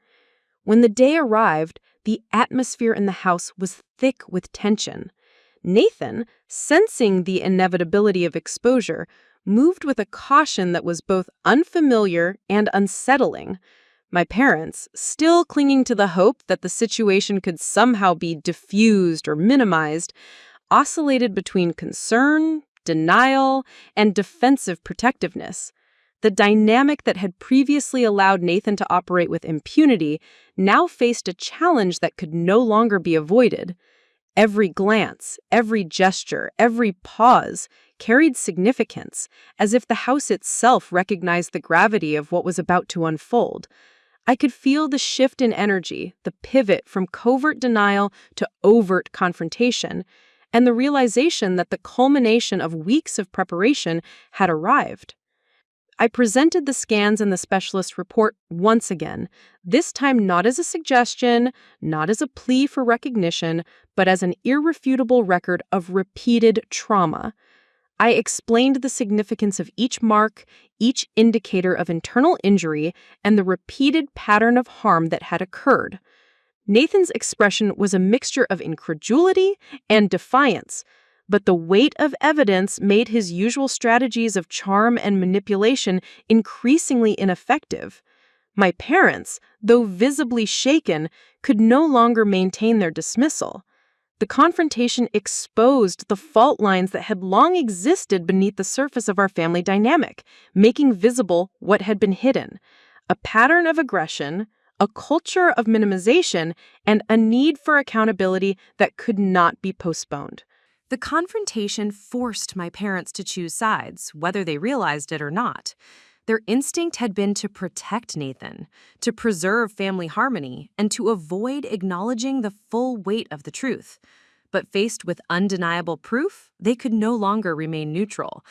Speaker 2: When the day arrived, the atmosphere in the house was thick with tension. Nathan, sensing the inevitability of exposure, moved with a caution that was both unfamiliar and unsettling. My parents, still clinging to the hope that the situation could somehow be diffused or minimized, oscillated between concern, denial, and defensive protectiveness. The dynamic that had previously allowed Nathan to operate with impunity now faced a challenge that could no longer be avoided. Every glance, every gesture, every pause carried significance, as if the house itself recognized the gravity of what was about to unfold. I could feel the shift in energy, the pivot from covert denial to overt confrontation, and the realization that the culmination of weeks of preparation had arrived. I presented the scans and the specialist report once again, this time not as a suggestion, not as a plea for recognition, but as an irrefutable record of repeated trauma. I explained the significance of each mark, each indicator of internal injury, and the repeated pattern of harm that had occurred. Nathan's expression was a mixture of incredulity and defiance, but the weight of evidence made his usual strategies of charm and manipulation increasingly ineffective. My parents, though visibly shaken, could no longer maintain their dismissal. The confrontation exposed the fault lines that had long existed beneath the surface of our family dynamic, making visible what had been hidden: a pattern of aggression, a culture of minimization, and a need for accountability that could not be postponed.
Speaker 1: The confrontation forced my parents to choose sides, whether they realized it or not. Their instinct had been to protect Nathan, to preserve family harmony, and to avoid acknowledging the full weight of the truth. But faced with undeniable proof, they could no longer remain neutral.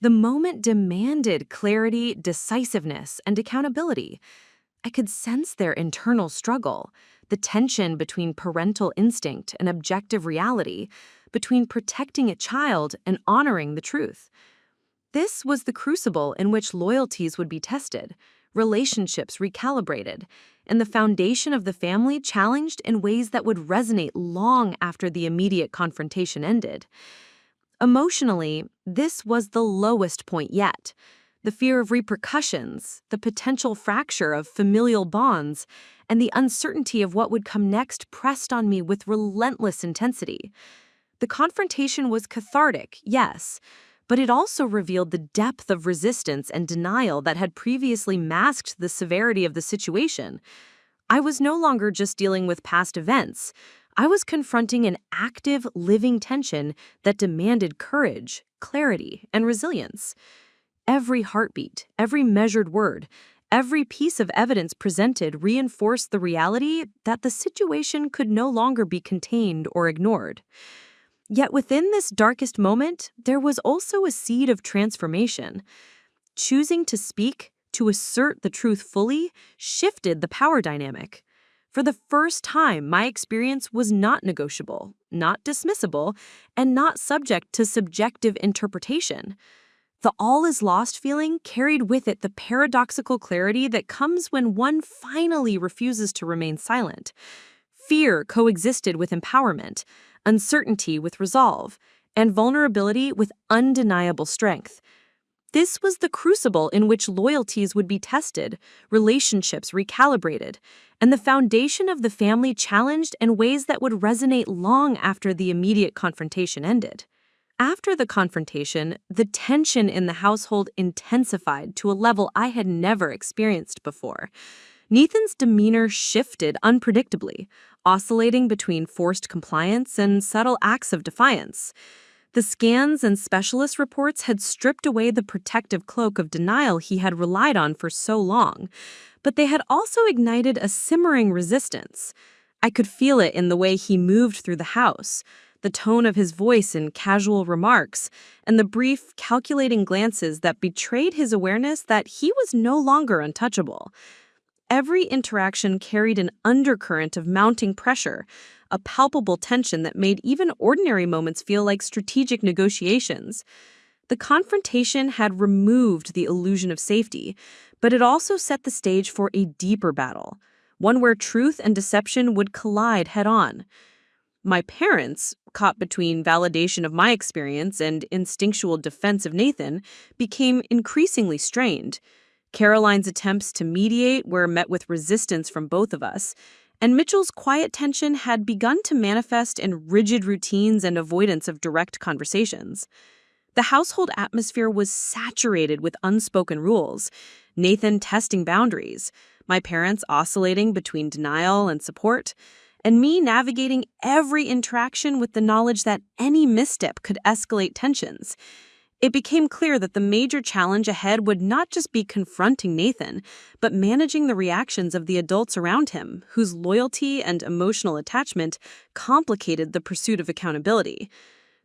Speaker 1: The moment demanded clarity, decisiveness, and accountability. I could sense their internal struggle, the tension between parental instinct and objective reality, between protecting a child and honoring the truth. This was the crucible in which loyalties would be tested, relationships recalibrated, and the foundation of the family challenged in ways that would resonate long after the immediate confrontation ended. Emotionally, this was the lowest point yet. The fear of repercussions, the potential fracture of familial bonds, and the uncertainty of what would come next pressed on me with relentless intensity. The confrontation was cathartic, yes, but it also revealed the depth of resistance and denial that had previously masked the severity of the situation. I was no longer just dealing with past events. I was confronting an active, living tension that demanded courage, clarity, and resilience. Every heartbeat, every measured word, every piece of evidence presented reinforced the reality that the situation could no longer be contained or ignored. Yet within this darkest moment, there was also a seed of transformation. Choosing to speak, to assert the truth fully, shifted the power dynamic. For the first time, my experience was not negotiable, not dismissible, and not subject to subjective interpretation. The all is lost feeling carried with it the paradoxical clarity that comes when one finally refuses to remain silent. Fear coexisted with empowerment, uncertainty with resolve, and vulnerability with undeniable strength. This was the crucible in which loyalties would be tested, relationships recalibrated, and the foundation of the family challenged in ways that would resonate long after the immediate confrontation ended. After the confrontation, the tension in the household intensified to a level I had never experienced before. Nathan's demeanor shifted unpredictably, oscillating between forced compliance and subtle acts of defiance. The scans and specialist reports had stripped away the protective cloak of denial he had relied on for so long, but they had also ignited a simmering resistance. I could feel it in the way he moved through the house, the tone of his voice in casual remarks, and the brief, calculating glances that betrayed his awareness that he was no longer untouchable. Every interaction carried an undercurrent of mounting pressure, a palpable tension that made even ordinary moments feel like strategic negotiations. The confrontation had removed the illusion of safety, but it also set the stage for a deeper battle, one where truth and deception would collide head-on. My parents, caught between validation of my experience and instinctual defense of Nathan, became increasingly strained. Caroline's attempts to mediate were met with resistance from both of us, and Mitchell's quiet tension had begun to manifest in rigid routines and avoidance of direct conversations. The household atmosphere was saturated with unspoken rules, Nathan testing boundaries, my parents oscillating between denial and support, and me navigating every interaction with the knowledge that any misstep could escalate tensions. It became clear that the major challenge ahead would not just be confronting Nathan, but managing the reactions of the adults around him, whose loyalty and emotional attachment complicated the pursuit of accountability.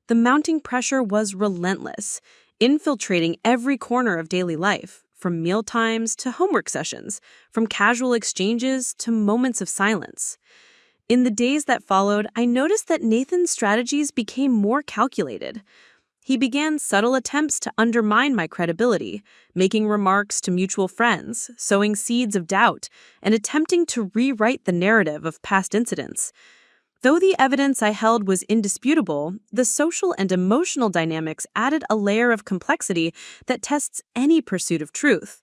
Speaker 1: The mounting pressure was relentless, infiltrating every corner of daily life,
Speaker 2: from meal times to homework sessions, from casual exchanges to moments of silence. In the days that followed, I noticed that Nathan's strategies became more calculated. He began subtle attempts to undermine my credibility, making remarks to mutual friends, sowing seeds of doubt, and attempting to rewrite the narrative of past incidents. Though the evidence I held was indisputable, the social and emotional dynamics added a layer of complexity that tests any pursuit of truth.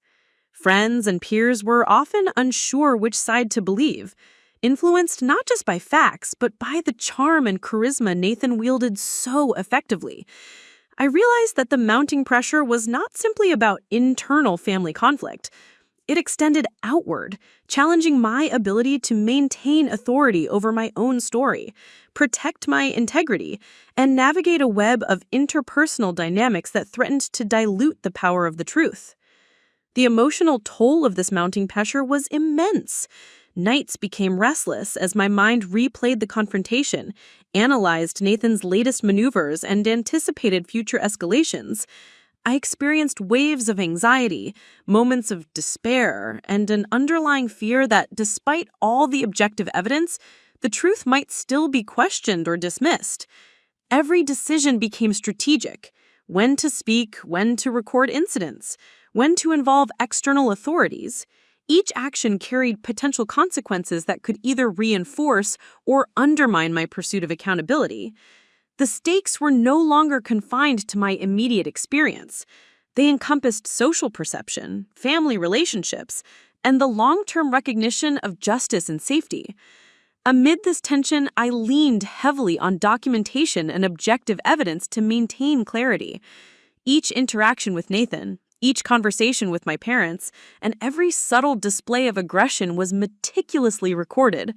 Speaker 2: Friends and peers were often unsure which side to believe, influenced not just by facts, but by the charm and charisma Nathan wielded so effectively. I realized that the mounting pressure was not simply about internal family conflict. It extended outward, challenging my ability to maintain authority over my own story, protect my integrity, and navigate a web of interpersonal dynamics that threatened to dilute the power of the truth. The emotional toll of this mounting pressure was immense. Nights became restless as my mind replayed the confrontation, analyzed Nathan's latest maneuvers, and anticipated future escalations. I experienced waves of anxiety, moments of despair, and an underlying fear that, despite all the objective evidence, the truth might still be questioned or dismissed. Every decision became strategic: when to speak, when to record incidents, when to involve external authorities. Each action carried potential consequences that could either reinforce or undermine my pursuit of accountability. The stakes were no longer confined to my immediate experience. They encompassed social perception, family relationships, and the long-term recognition of justice and safety. Amid this tension, I leaned heavily on documentation and objective evidence to maintain clarity. Each interaction with Nathan, each conversation with my parents, and every subtle display of aggression was meticulously recorded.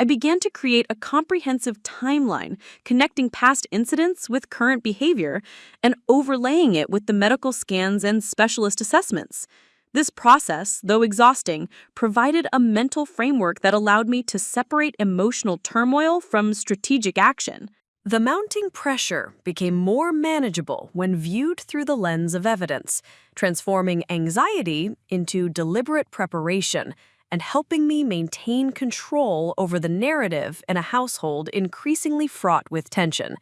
Speaker 2: I began to create a comprehensive timeline connecting past incidents with current behavior and overlaying it with the medical scans and specialist assessments. This process, though exhausting, provided a mental framework that allowed me to separate emotional turmoil from strategic action.
Speaker 1: The mounting pressure became more manageable when viewed through the lens of evidence, transforming anxiety into deliberate preparation and helping me maintain control over the narrative in a household increasingly fraught with tension.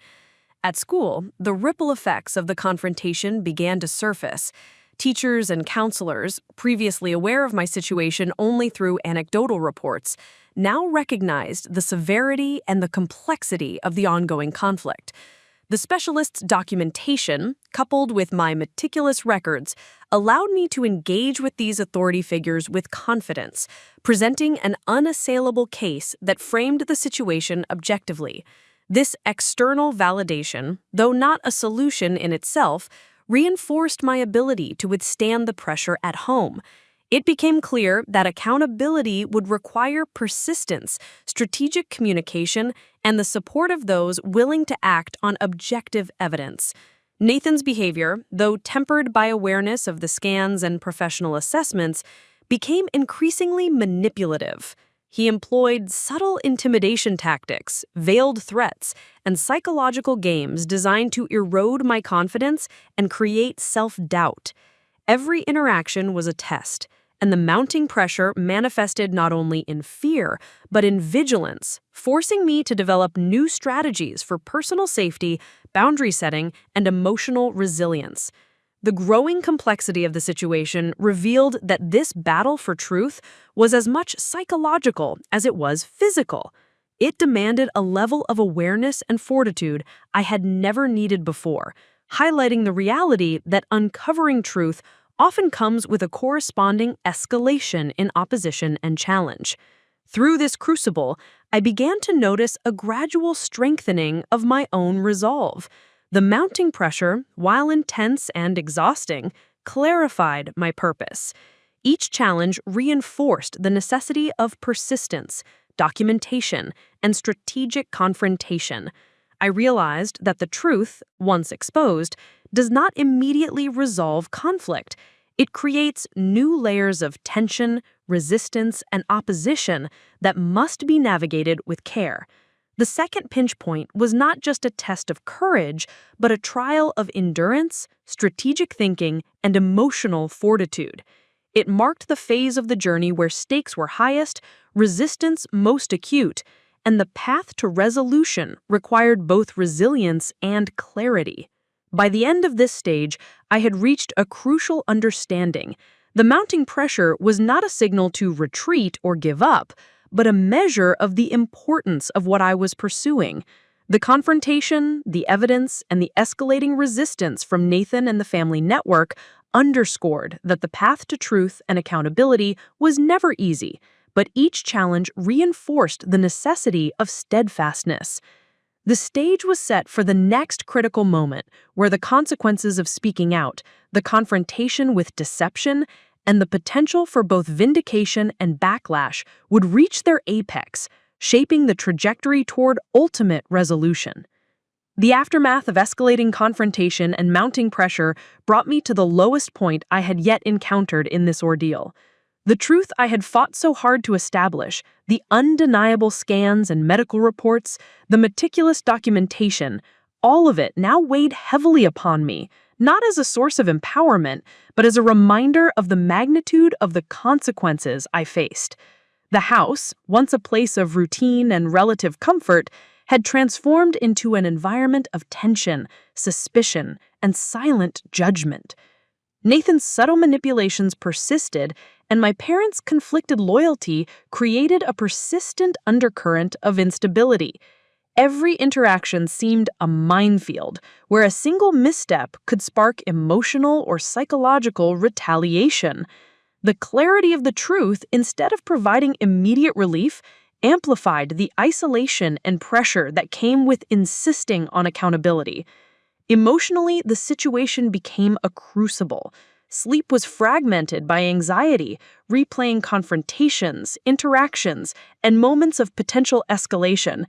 Speaker 1: At school, the ripple effects of the confrontation began to surface. Teachers and counselors, previously aware of my situation only through anecdotal reports, now recognized the severity and the complexity of the ongoing conflict. The specialist's documentation, coupled with my meticulous records, allowed me to engage with these authority figures with confidence, presenting an unassailable case that framed the situation objectively. This external validation, though not a solution in itself, reinforced my ability to withstand the pressure at home. It became clear that accountability would require persistence, strategic communication, and the support of those willing to act on objective evidence. Nathan's behavior, though tempered by awareness of the scans and professional assessments, became increasingly manipulative. He employed subtle intimidation tactics, veiled threats, and psychological games designed to erode my confidence and create self-doubt. Every interaction was a test, and the mounting pressure manifested not only in fear, but in vigilance, forcing me to develop new strategies for personal safety, boundary setting, and emotional resilience. The growing complexity of the situation revealed that this battle for truth was as much psychological as it was physical. It demanded a level of awareness and fortitude I had never needed before, highlighting the reality that uncovering truth often comes with a corresponding escalation in opposition and challenge. Through this crucible, I began to notice a gradual strengthening of my own resolve. The mounting pressure, while intense and exhausting, clarified my purpose. Each challenge reinforced the necessity of persistence, documentation, and strategic confrontation. I realized that the truth, once exposed, does not immediately resolve conflict. It creates new layers of tension, resistance, and opposition that must be navigated with care.
Speaker 2: The second pinch point was not just a test of courage, but a trial of endurance, strategic thinking, and emotional fortitude. It marked the phase of the journey where stakes were highest, resistance most acute, and the path to resolution required both resilience and clarity. By the end of this stage, I had reached a crucial understanding. The mounting pressure was not a signal to retreat or give up, but a measure of the importance of what I was pursuing. The confrontation, the evidence, and the escalating resistance from Nathan and the family network underscored that the path to truth and accountability was never easy, but each challenge reinforced the necessity of steadfastness. The stage was set for the next critical moment, where the consequences of speaking out, the confrontation with deception, and the potential for both vindication and backlash would reach their apex, shaping the trajectory toward ultimate resolution. The aftermath of escalating confrontation and mounting pressure brought me to the lowest point I had yet encountered in this ordeal. The truth I had fought so hard to establish, the undeniable scans and medical reports, the meticulous documentation, all of it now weighed heavily upon me, not as a source of empowerment, but as a reminder of the magnitude of the consequences I faced. The house, once a place of routine and relative comfort, had transformed into an environment of tension, suspicion, and silent judgment. Nathan's subtle manipulations persisted, and my parents' conflicted loyalty created a persistent undercurrent of instability. Every interaction seemed a minefield, where a single misstep could spark emotional or psychological retaliation. The clarity of the truth, instead of providing immediate relief, amplified the isolation and pressure that came with insisting on accountability. Emotionally, the situation became a crucible. Sleep was fragmented by anxiety, replaying confrontations, interactions, and moments of potential escalation.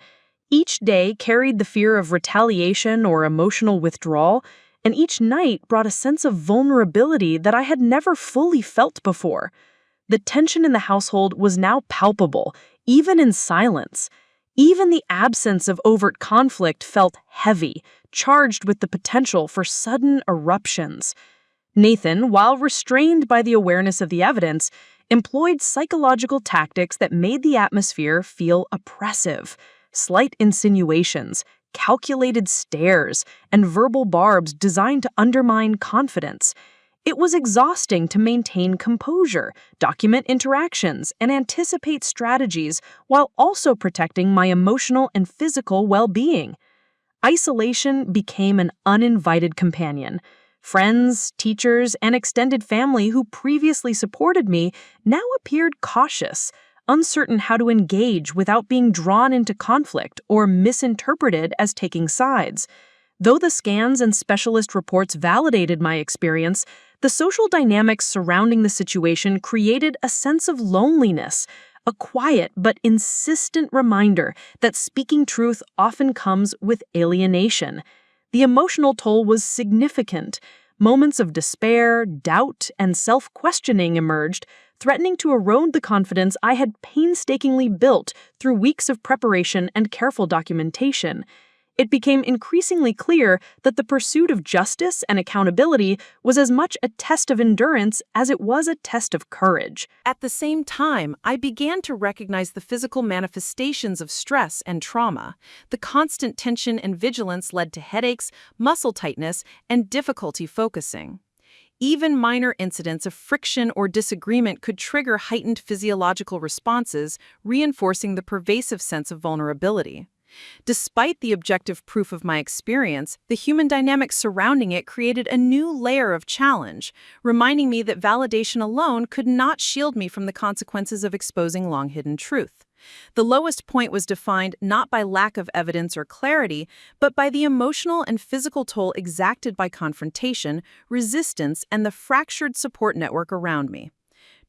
Speaker 2: Each day carried the fear of retaliation or emotional withdrawal, and each night brought a sense of vulnerability that I had never fully felt before. The tension in the household was now palpable, even in silence. Even the absence of overt conflict felt heavy, charged with the potential for sudden eruptions. Nathan, while restrained by the awareness of the evidence, employed psychological tactics that made the atmosphere feel oppressive. Slight insinuations, calculated stares, and verbal barbs designed to undermine confidence. It was exhausting to maintain composure, document interactions, and anticipate strategies while also protecting my emotional and physical well-being. Isolation became an uninvited companion. Friends, teachers, and extended family who previously supported me now appeared cautious, uncertain how to engage without being drawn into conflict or misinterpreted as taking sides. Though the scans and specialist reports validated my experience, the social dynamics surrounding the situation created a sense of loneliness, a quiet but insistent reminder that speaking truth often comes with alienation. The emotional toll was significant. Moments of despair, doubt, and self-questioning emerged, threatening to erode the confidence I had painstakingly built through weeks of preparation and careful documentation. It became increasingly clear that the pursuit of justice and accountability was as much a test of endurance as it was a test of courage.
Speaker 1: At the same time, I began to recognize the physical manifestations of stress and trauma. The constant tension and vigilance led to headaches, muscle tightness, and difficulty focusing. Even minor incidents of friction or disagreement could trigger heightened physiological responses, reinforcing the pervasive sense of vulnerability. Despite the objective proof of my experience, the human dynamics surrounding it created a new layer of challenge, reminding me that validation alone could not shield me from the consequences of exposing long-hidden truth. The lowest point was defined not by lack of evidence or clarity, but by the emotional and physical toll exacted by confrontation, resistance, and the fractured support network around me.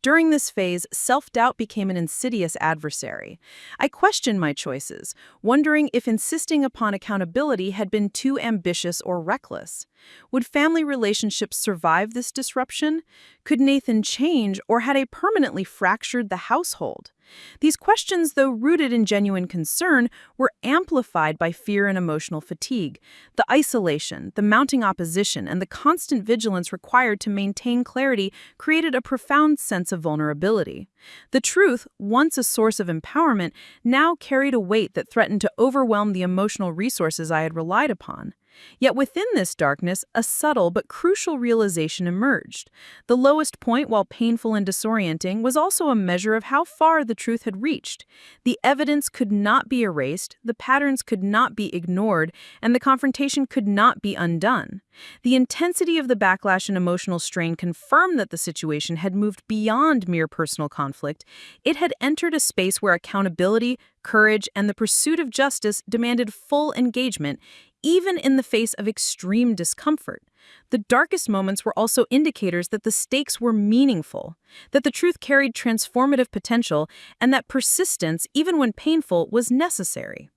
Speaker 1: During this phase, self-doubt became an insidious adversary. I questioned my choices, wondering if insisting upon accountability had been too ambitious or reckless. Would family relationships survive this disruption? Could Nathan change, or had I permanently fractured the household?
Speaker 2: These questions, though rooted in genuine concern, were amplified by fear and emotional fatigue. The isolation, the mounting opposition, and the constant vigilance required to maintain clarity created a profound sense of vulnerability. The truth, once a source of empowerment, now carried a weight that threatened to overwhelm the emotional resources I had relied upon. Yet within this darkness, a subtle but crucial realization emerged. The lowest point, while painful and disorienting, was also a measure of how far the truth had reached. The evidence could not be erased, the patterns could not be ignored, and the confrontation could not be undone. The intensity of the backlash and emotional strain confirmed that the situation had moved beyond mere personal conflict. It had entered a space where accountability, courage, and the pursuit of justice demanded full engagement, even in the face of extreme discomfort. The darkest moments were also indicators that the stakes were meaningful, that the truth carried transformative potential, and that persistence, even when painful, was necessary.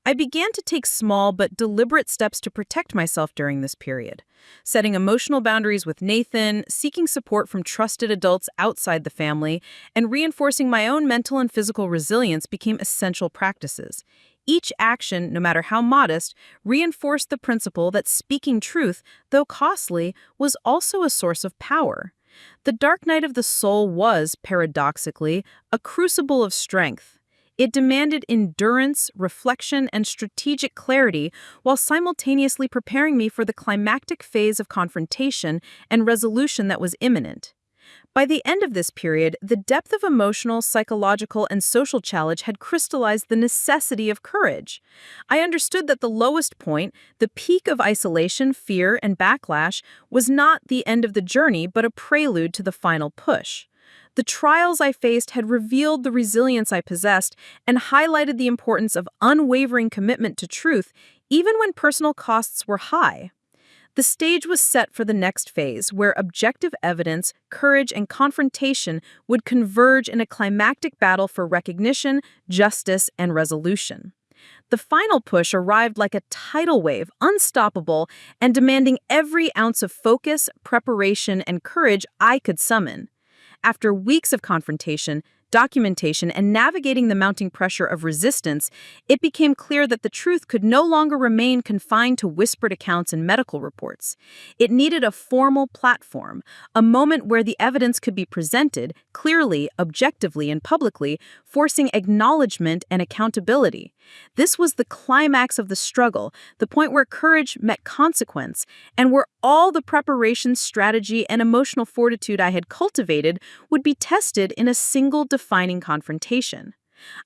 Speaker 2: I began to take small but deliberate steps to protect myself during this period. Setting emotional boundaries with Nathan, seeking support from trusted adults outside the family, and reinforcing my own mental and physical resilience became essential practices. Each action, no matter how modest, reinforced the principle that speaking truth, though costly, was also a source of power. The dark night of the soul was, paradoxically, a crucible of strength. It demanded endurance, reflection, and strategic clarity while simultaneously preparing me for the climactic phase of confrontation and resolution that was imminent. By the end of this period, the depth of emotional, psychological, and social challenge had crystallized the necessity of courage. I understood that the lowest point, the peak of isolation, fear, and backlash, was not the end of the journey but a prelude to the final push. The trials I faced had revealed the resilience I possessed and highlighted the importance of unwavering commitment to truth, even when personal costs were high. The stage was set for the next phase, where objective evidence, courage, and confrontation would converge in a climactic battle for recognition, justice, and resolution. The final push arrived like a tidal wave, unstoppable, and demanding every ounce of focus, preparation, and courage I could summon. After weeks of confrontation, documentation, and navigating the mounting pressure of resistance, it became clear that the truth could no longer remain confined to whispered accounts and medical reports. It needed a formal platform, a moment where the evidence could be presented clearly, objectively, and publicly, forcing acknowledgement and accountability. This was the climax of the struggle, the point where courage met consequence, and where all the preparation, strategy, and emotional fortitude I had cultivated would be tested in a single defining confrontation.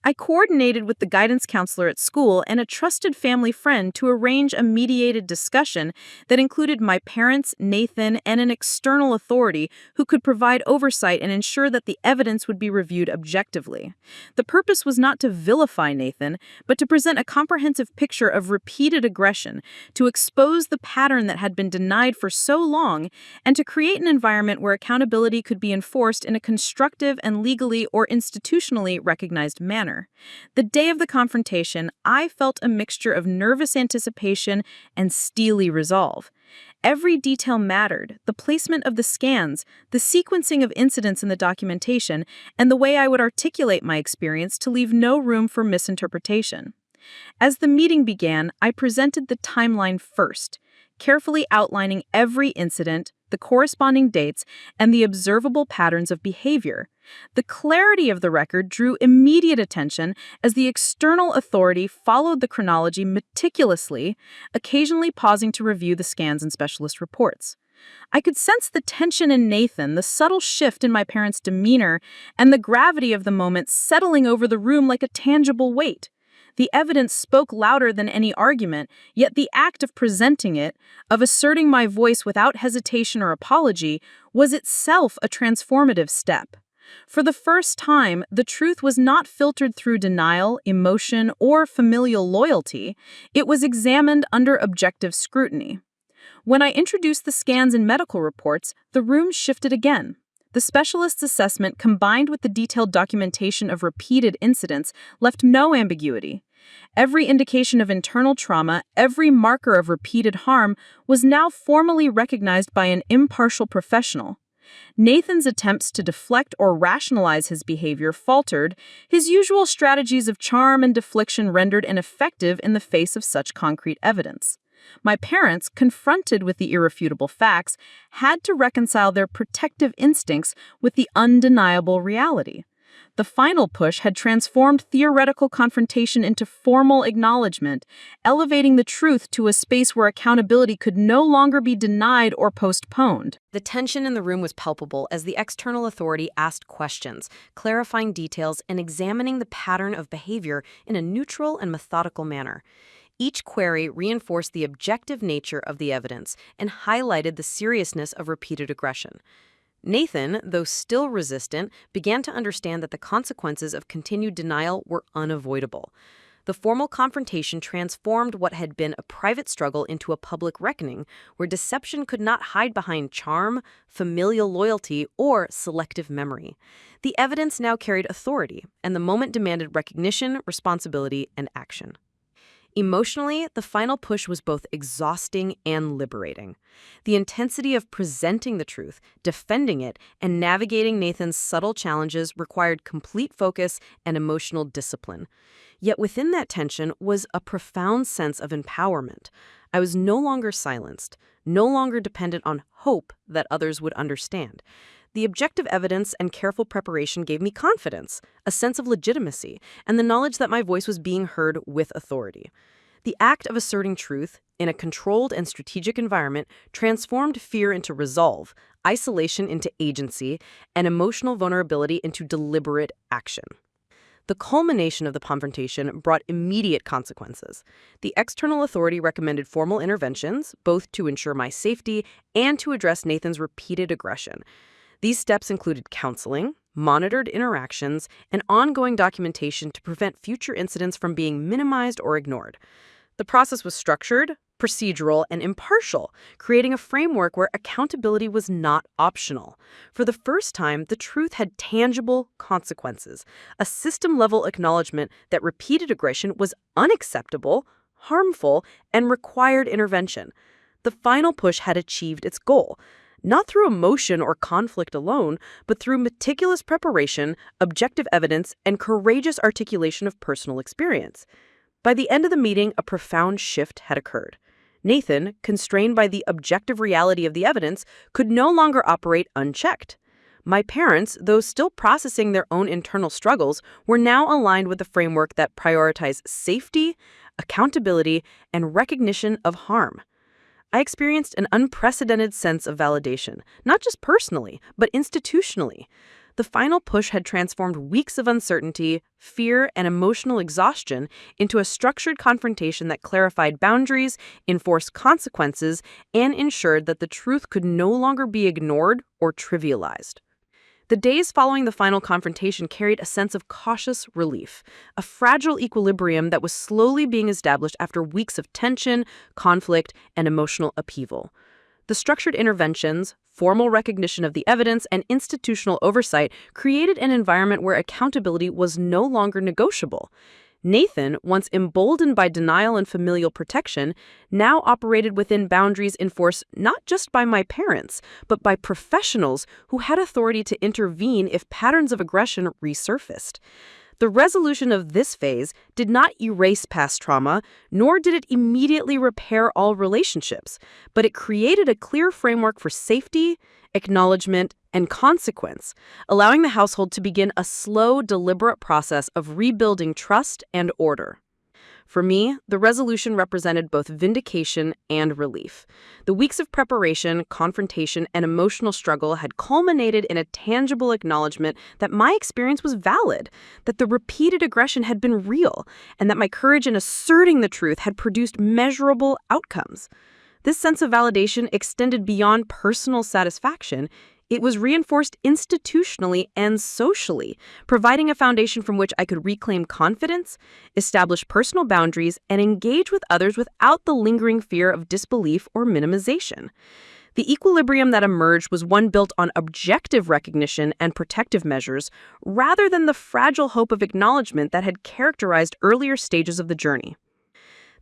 Speaker 2: I coordinated with the guidance counselor at school and a trusted family friend to arrange a mediated discussion that included my parents, Nathan, and an external authority who could provide oversight and ensure that the evidence would be reviewed objectively. The purpose was not to vilify Nathan, but to present a comprehensive picture of repeated aggression, to expose the pattern that had been denied for so long, and to create an environment where accountability could be enforced in a constructive and legally or institutionally recognized manner. The day of the confrontation, I felt a mixture of nervous anticipation and steely resolve. Every detail mattered: the placement of the scans, the sequencing of incidents in the documentation, and the way I would articulate my experience to leave no room for misinterpretation. As the meeting began, I presented the timeline first, carefully outlining every incident, the corresponding dates, and the observable patterns of behavior. The clarity of the record drew immediate attention as the external authority followed the chronology meticulously, occasionally pausing to review the scans and specialist reports. I could sense the tension in Nathan, the subtle shift in my parents' demeanor, and the gravity of the moment settling over the room like a tangible weight. The evidence spoke louder than any argument, yet the act of presenting it, of asserting my voice without hesitation or apology, was itself a transformative step. For the first time, the truth was not filtered through denial, emotion, or familial loyalty. It was examined under objective scrutiny. When I introduced the scans and medical reports, the room shifted again. The specialist's assessment, combined with the detailed documentation of repeated incidents, left no ambiguity. Every indication of internal trauma, every marker of repeated harm, was now formally recognized by an impartial professional. Nathan's attempts to deflect or rationalize his behavior faltered, his usual strategies of charm and deflection rendered ineffective in the face of such concrete evidence. My parents, confronted with the irrefutable facts, had to reconcile their protective instincts with the undeniable reality. The final push had transformed theoretical confrontation into formal acknowledgement, elevating the truth to a space where accountability could no longer be denied or postponed.
Speaker 1: The tension in the room was palpable as the external authority asked questions, clarifying details and examining the pattern of behavior in a neutral and methodical manner. Each query reinforced the objective nature of the evidence and highlighted the seriousness of repeated aggression. Nathan, though still resistant, began to understand that the consequences of continued denial were unavoidable. The formal confrontation transformed what had been a private struggle into a public reckoning, where deception could not hide behind charm, familial loyalty, or selective memory. The evidence now carried authority, and the moment demanded recognition, responsibility, and action. Emotionally, the final push was both exhausting and liberating. The intensity of presenting the truth, defending it, and navigating Nathan's subtle challenges required complete focus and emotional discipline. Yet within that tension was a profound sense of empowerment. I was no longer silenced, no longer dependent on hope that others would understand. The objective evidence and careful preparation gave me confidence, a sense of legitimacy, and the knowledge that my voice was being heard with authority. The act of asserting truth in a controlled and strategic environment transformed fear into resolve, isolation into agency, and emotional vulnerability into deliberate action. The culmination of the confrontation brought immediate consequences. The external authority recommended formal interventions, both to ensure my safety and to address Nathan's repeated aggression. These steps included counseling, monitored interactions, and ongoing documentation to prevent future incidents from being minimized or ignored. The process was structured, procedural, and impartial, creating a framework where accountability was not optional. For the first time, the truth had tangible consequences, a system-level acknowledgement that repeated aggression was unacceptable, harmful, and required intervention. The final push had achieved its goal, not through emotion or conflict alone, but through meticulous preparation, objective evidence, and courageous articulation of personal experience. By the end of the meeting, a profound shift had occurred. Nathan, constrained by the objective reality of the evidence, could no longer operate unchecked. My parents, though still processing their own internal struggles, were now aligned with a framework that prioritized safety, accountability, and recognition of harm. I experienced an unprecedented sense of validation, not just personally, but institutionally. The final push had transformed weeks of uncertainty, fear, and emotional exhaustion into a structured confrontation that clarified boundaries, enforced consequences, and ensured that the truth could no longer be ignored or trivialized. The days following the final confrontation carried a sense of cautious relief, a fragile equilibrium that was slowly being established after weeks of tension, conflict, and emotional upheaval. The structured interventions, formal recognition of the evidence, and institutional oversight created an environment where accountability was no longer negotiable. Nathan, once emboldened by denial and familial protection, now operated within boundaries enforced not just by my parents, but by professionals who had authority to intervene if patterns of aggression resurfaced. The resolution of this phase did not erase past trauma, nor did it immediately repair all relationships, but it created a clear framework for safety, acknowledgement, and consequence, allowing the household to begin a slow, deliberate process of rebuilding trust and order. For me, the resolution represented both vindication and relief. The weeks of preparation, confrontation, and emotional struggle had culminated in a tangible acknowledgement that my experience was valid, that the repeated aggression had been real, and that my courage in asserting the truth had produced measurable outcomes. This sense of validation extended beyond personal satisfaction. It was reinforced institutionally and socially, providing a foundation from which I could reclaim confidence, establish personal boundaries, and engage with others without the lingering fear of disbelief or minimization. The equilibrium that emerged was one built on objective recognition and protective measures, rather than the fragile hope of acknowledgement that had characterized earlier stages of the journey.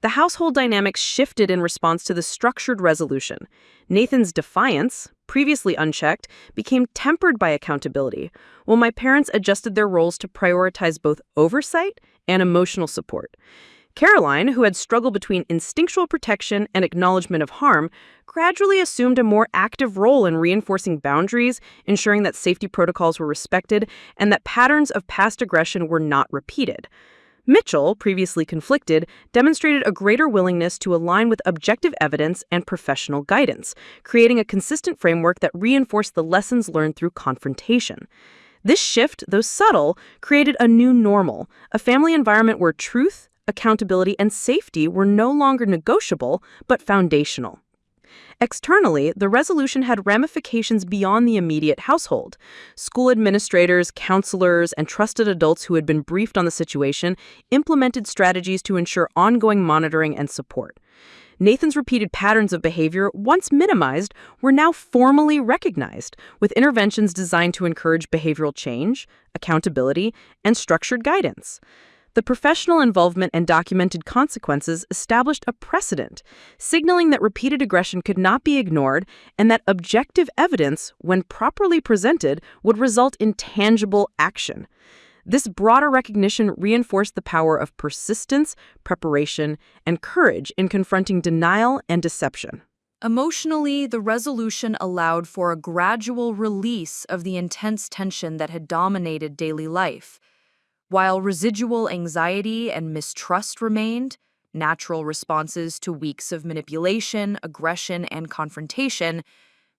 Speaker 1: The household dynamics shifted in response to the structured resolution. Nathan's defiance,
Speaker 2: previously unchecked, became tempered by accountability, while my parents adjusted their roles to prioritize both oversight and emotional support. Caroline, who had struggled between instinctual protection and acknowledgement of harm, gradually assumed a more active role in reinforcing boundaries, ensuring that safety protocols were respected, and that patterns of past aggression were not repeated. Mitchell, previously conflicted, demonstrated a greater willingness to align with objective evidence and professional guidance, creating a consistent framework that reinforced the lessons learned through confrontation. This shift, though subtle, created a new normal, a family environment where truth, accountability, and safety were no longer negotiable, but foundational. Externally, the resolution had ramifications beyond the immediate household. School administrators, counselors, and trusted adults who had been briefed on the situation implemented strategies to ensure ongoing monitoring and support. Nathan's repeated patterns of behavior, once minimized, were now formally recognized, with interventions designed to encourage behavioral change, accountability, and structured guidance. The professional involvement and documented consequences established a precedent, signaling that repeated aggression could not be ignored and that objective evidence, when properly presented, would result in tangible action. This broader recognition reinforced the power of persistence, preparation, and courage in confronting denial and deception.
Speaker 1: Emotionally, the resolution allowed for a gradual release of the intense tension that had dominated daily life. While residual anxiety and mistrust remained, natural responses to weeks of manipulation, aggression, and confrontation,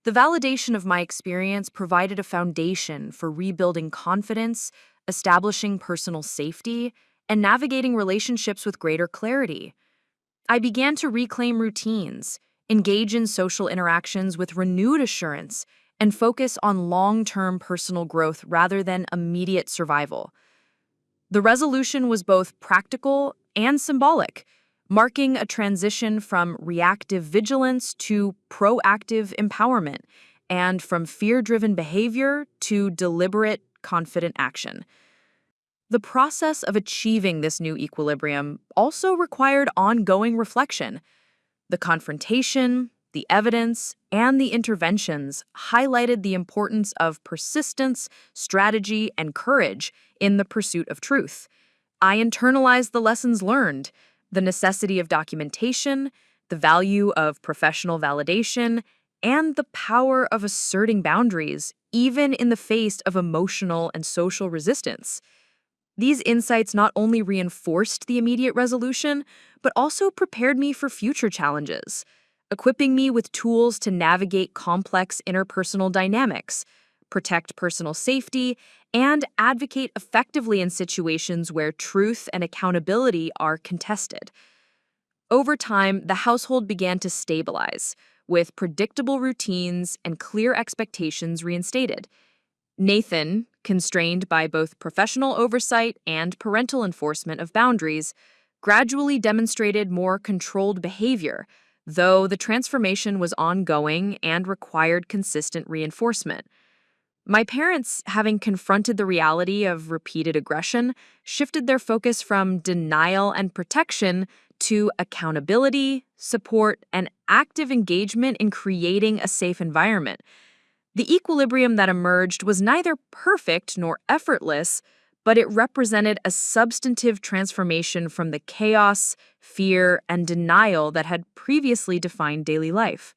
Speaker 1: the validation of my experience provided a foundation for rebuilding confidence, establishing personal safety, and navigating relationships with greater clarity. I began to reclaim routines, engage in social interactions with renewed assurance, and focus on long-term personal growth rather than immediate survival. The resolution was both practical and symbolic, marking a transition from reactive vigilance to proactive empowerment, and from fear-driven behavior to deliberate, confident action. The process of achieving this new equilibrium also required ongoing reflection. The confrontation, the evidence, and the interventions highlighted the importance of persistence, strategy, and courage in the pursuit of truth. I internalized the lessons learned, the necessity of documentation, the value of professional validation, and the power of asserting boundaries, even in the face of emotional and social resistance. These insights not only reinforced the immediate resolution, but also prepared me for future challenges, equipping me with tools to navigate complex interpersonal dynamics, protect personal safety, and advocate effectively in situations where truth and accountability are contested. Over time, the household began to stabilize, with predictable routines and clear expectations reinstated. Nathan, constrained by both professional oversight and parental enforcement of boundaries, gradually demonstrated more controlled behavior, though the transformation was ongoing and required consistent reinforcement. My parents, having confronted the reality of repeated aggression, shifted their focus from denial and protection to accountability, support, and active engagement in creating a safe environment. The equilibrium that emerged was neither perfect nor effortless, but it represented a substantive transformation from the chaos, fear, and denial that had previously defined daily life.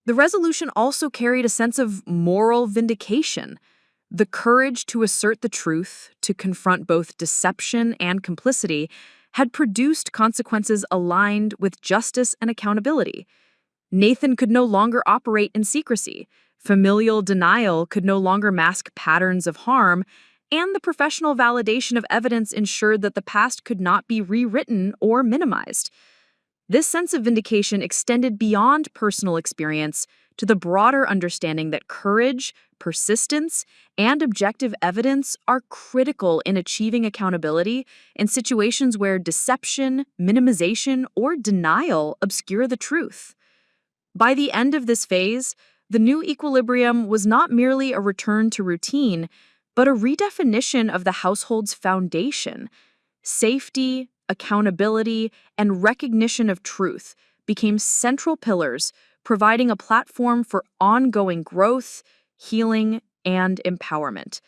Speaker 1: The resolution also carried a sense of moral vindication, the courage to assert the truth, to confront both deception and complicity, had produced consequences aligned with justice and accountability. Nathan could no longer operate in secrecy, familial denial could no longer mask patterns of harm, and the professional validation of evidence ensured that the past could not be rewritten or minimized. This sense of vindication extended beyond personal experience to the broader understanding that courage, persistence, and objective evidence are critical in achieving accountability in situations where deception, minimization, or denial obscure the truth. By the end of this phase, the new equilibrium was not merely a return to routine, but a redefinition of the household's foundation. Safety, accountability, and recognition of truth became central pillars,
Speaker 2: providing a platform for ongoing growth, healing, and empowerment.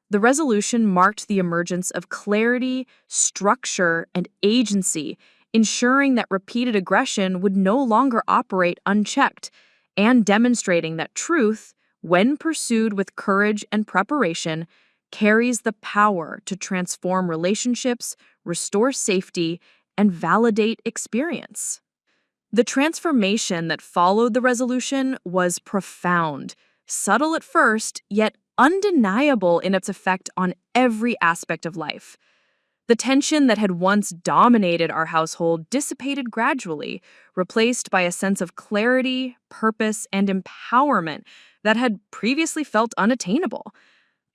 Speaker 2: The resolution marked the emergence of clarity, structure, and agency, ensuring that repeated aggression would no longer operate unchecked, and demonstrating that truth, when pursued with courage and preparation, carries the power to transform relationships, restore safety, and validate experience. The transformation that followed the resolution was profound, subtle at first, yet undeniable in its effect on every aspect of life. The tension that had once dominated our household dissipated gradually, replaced by a sense of clarity, purpose, and empowerment that had previously felt unattainable.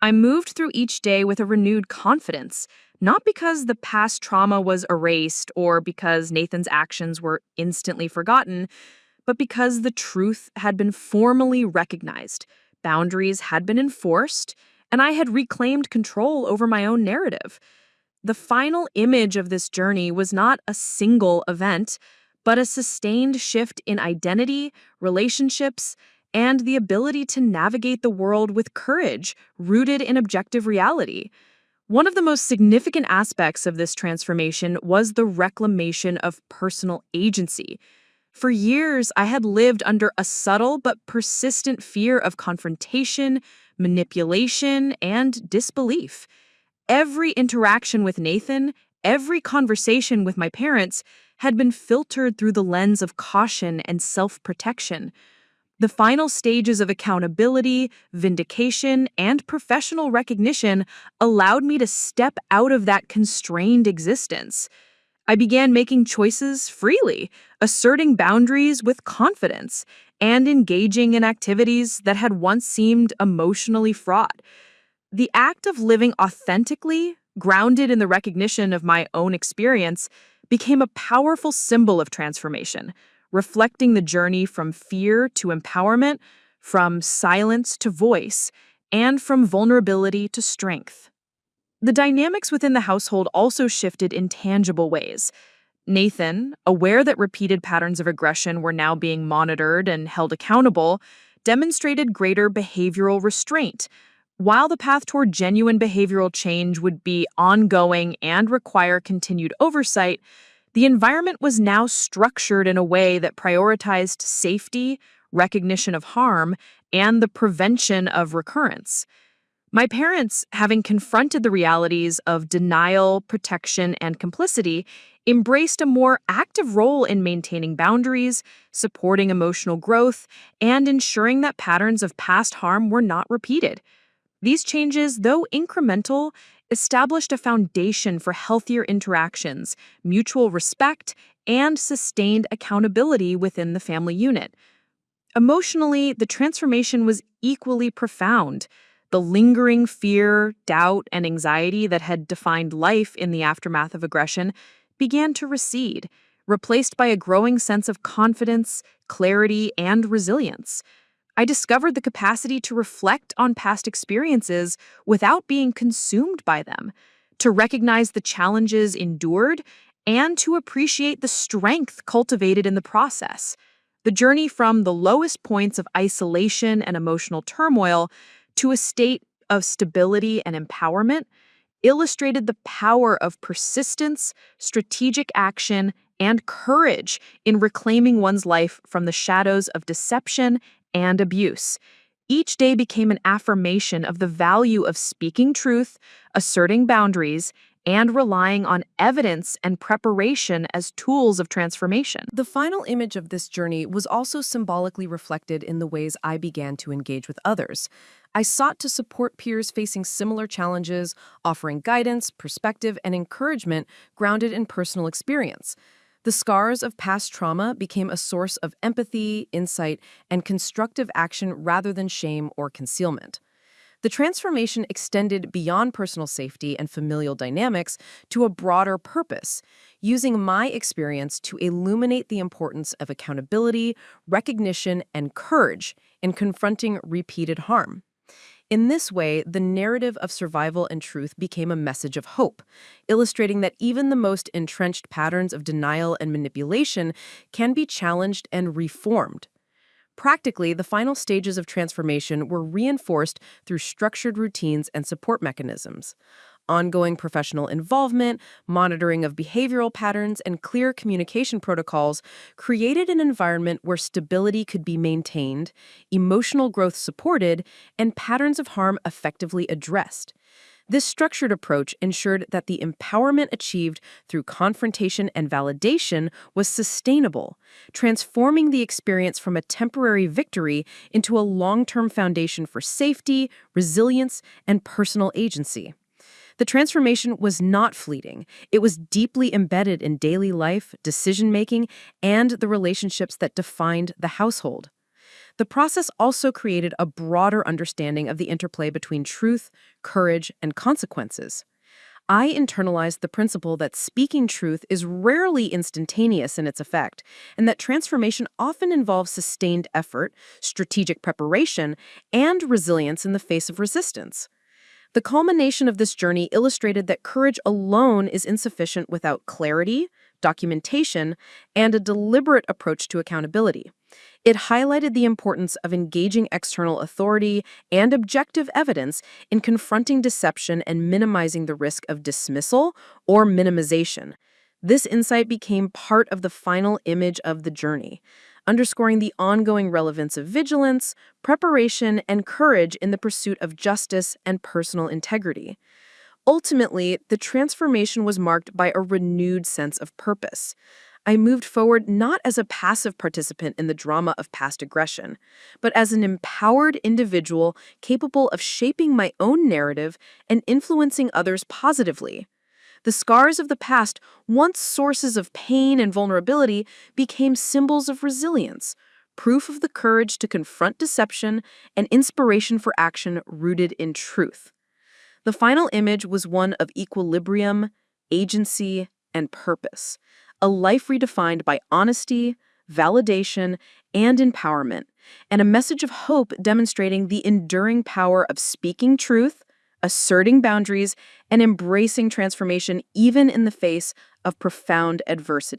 Speaker 2: I moved through each day with a renewed confidence, not because the past trauma was erased or because Nathan's actions were instantly forgotten, but because the truth had been formally recognized, boundaries had been enforced, and I had reclaimed control over my own narrative. The final image of this journey was not a single event, but a sustained shift in identity, relationships, and the ability to navigate the world with courage, rooted in objective reality. One of the most significant aspects of this transformation was the reclamation of personal agency. For years, I had lived under a subtle but persistent fear of confrontation, manipulation, and disbelief. Every interaction with Nathan, every conversation with my parents, had been filtered through the lens of caution and self-protection. The final stages of accountability, vindication, and professional recognition allowed me to step out of that constrained existence. I began making choices freely, asserting boundaries with confidence, and engaging in activities that had once seemed emotionally fraught. The act of living authentically, grounded in the recognition of my own experience, became a powerful symbol of transformation, reflecting the journey from fear to empowerment, from silence to voice, and from vulnerability to strength. The dynamics within the household also shifted in tangible ways. Nathan, aware that repeated patterns of aggression were now being monitored and held accountable, demonstrated greater behavioral restraint. While the path toward genuine behavioral change would be ongoing and require continued oversight, the environment was now structured in a way that prioritized safety, recognition of harm, and the prevention of recurrence. My parents, having confronted the realities of denial, protection, and complicity, embraced a more active role in maintaining boundaries, supporting emotional growth, and ensuring that patterns of past harm were not repeated. These changes, though incremental, established a foundation for healthier interactions, mutual respect, and sustained accountability within the family unit. Emotionally, the transformation was equally profound. The lingering fear, doubt, and anxiety that had defined life in the aftermath of aggression began to recede, replaced by a growing sense of confidence, clarity, and resilience. I discovered the capacity to reflect on past experiences without being consumed by them, to recognize the challenges endured, and to appreciate the strength cultivated in the process. The journey from the lowest points of isolation and emotional turmoil to a state of stability and empowerment illustrated the power of persistence, strategic action, and courage in reclaiming one's life from the shadows of deception and abuse. Each day became an affirmation of the value of speaking truth, asserting boundaries, and relying on evidence and preparation as tools of transformation.
Speaker 1: The final image of this journey was also symbolically reflected in the ways I began to engage with others. I sought to support peers facing similar challenges, offering guidance, perspective, and encouragement grounded in personal experience. The scars of past trauma became a source of empathy, insight, and constructive action rather than shame or concealment. The transformation extended beyond personal safety and familial dynamics to a broader purpose, using my experience to illuminate the importance of accountability, recognition, and courage in confronting repeated harm. In this way, the narrative of survival and truth became a message of hope, illustrating that even the most entrenched patterns of denial and manipulation can be challenged and reformed.
Speaker 2: Practically, the final stages of transformation were reinforced through structured routines and support mechanisms. Ongoing professional involvement, monitoring of behavioral patterns, and clear communication protocols created an environment where stability could be maintained, emotional growth supported, and patterns of harm effectively addressed. This structured approach ensured that the empowerment achieved through confrontation and validation was sustainable, transforming the experience from a temporary victory into a long-term foundation for safety, resilience, and personal agency. The transformation was not fleeting. It was deeply embedded in daily life, decision-making, and the relationships that defined the household. The process also created a broader understanding of the interplay between truth, courage, and consequences. I internalized the principle that speaking truth is rarely instantaneous in its effect, and that transformation often involves sustained effort, strategic preparation, and resilience in the face of resistance. The culmination of this journey illustrated that courage alone is insufficient without clarity, documentation, and a deliberate approach to accountability. It highlighted the importance of engaging external authority and objective evidence in confronting deception and minimizing the risk of dismissal or minimization. This insight became part of the final image of the journey, underscoring the ongoing relevance of vigilance, preparation, and courage in the pursuit of justice and personal integrity. Ultimately, the transformation was marked by a renewed sense of purpose. I moved forward not as a passive participant in the drama of past aggression, but as an empowered individual capable of shaping my own narrative and influencing others positively. The scars of the past, once sources of pain and vulnerability, became symbols of resilience, proof of the courage to confront deception, and inspiration for action rooted in truth. The final image was one of equilibrium, agency, and purpose, a life redefined by honesty, validation, and empowerment, and a message of hope demonstrating the enduring power of speaking truth, asserting boundaries, and embracing transformation even in the face of profound adversity.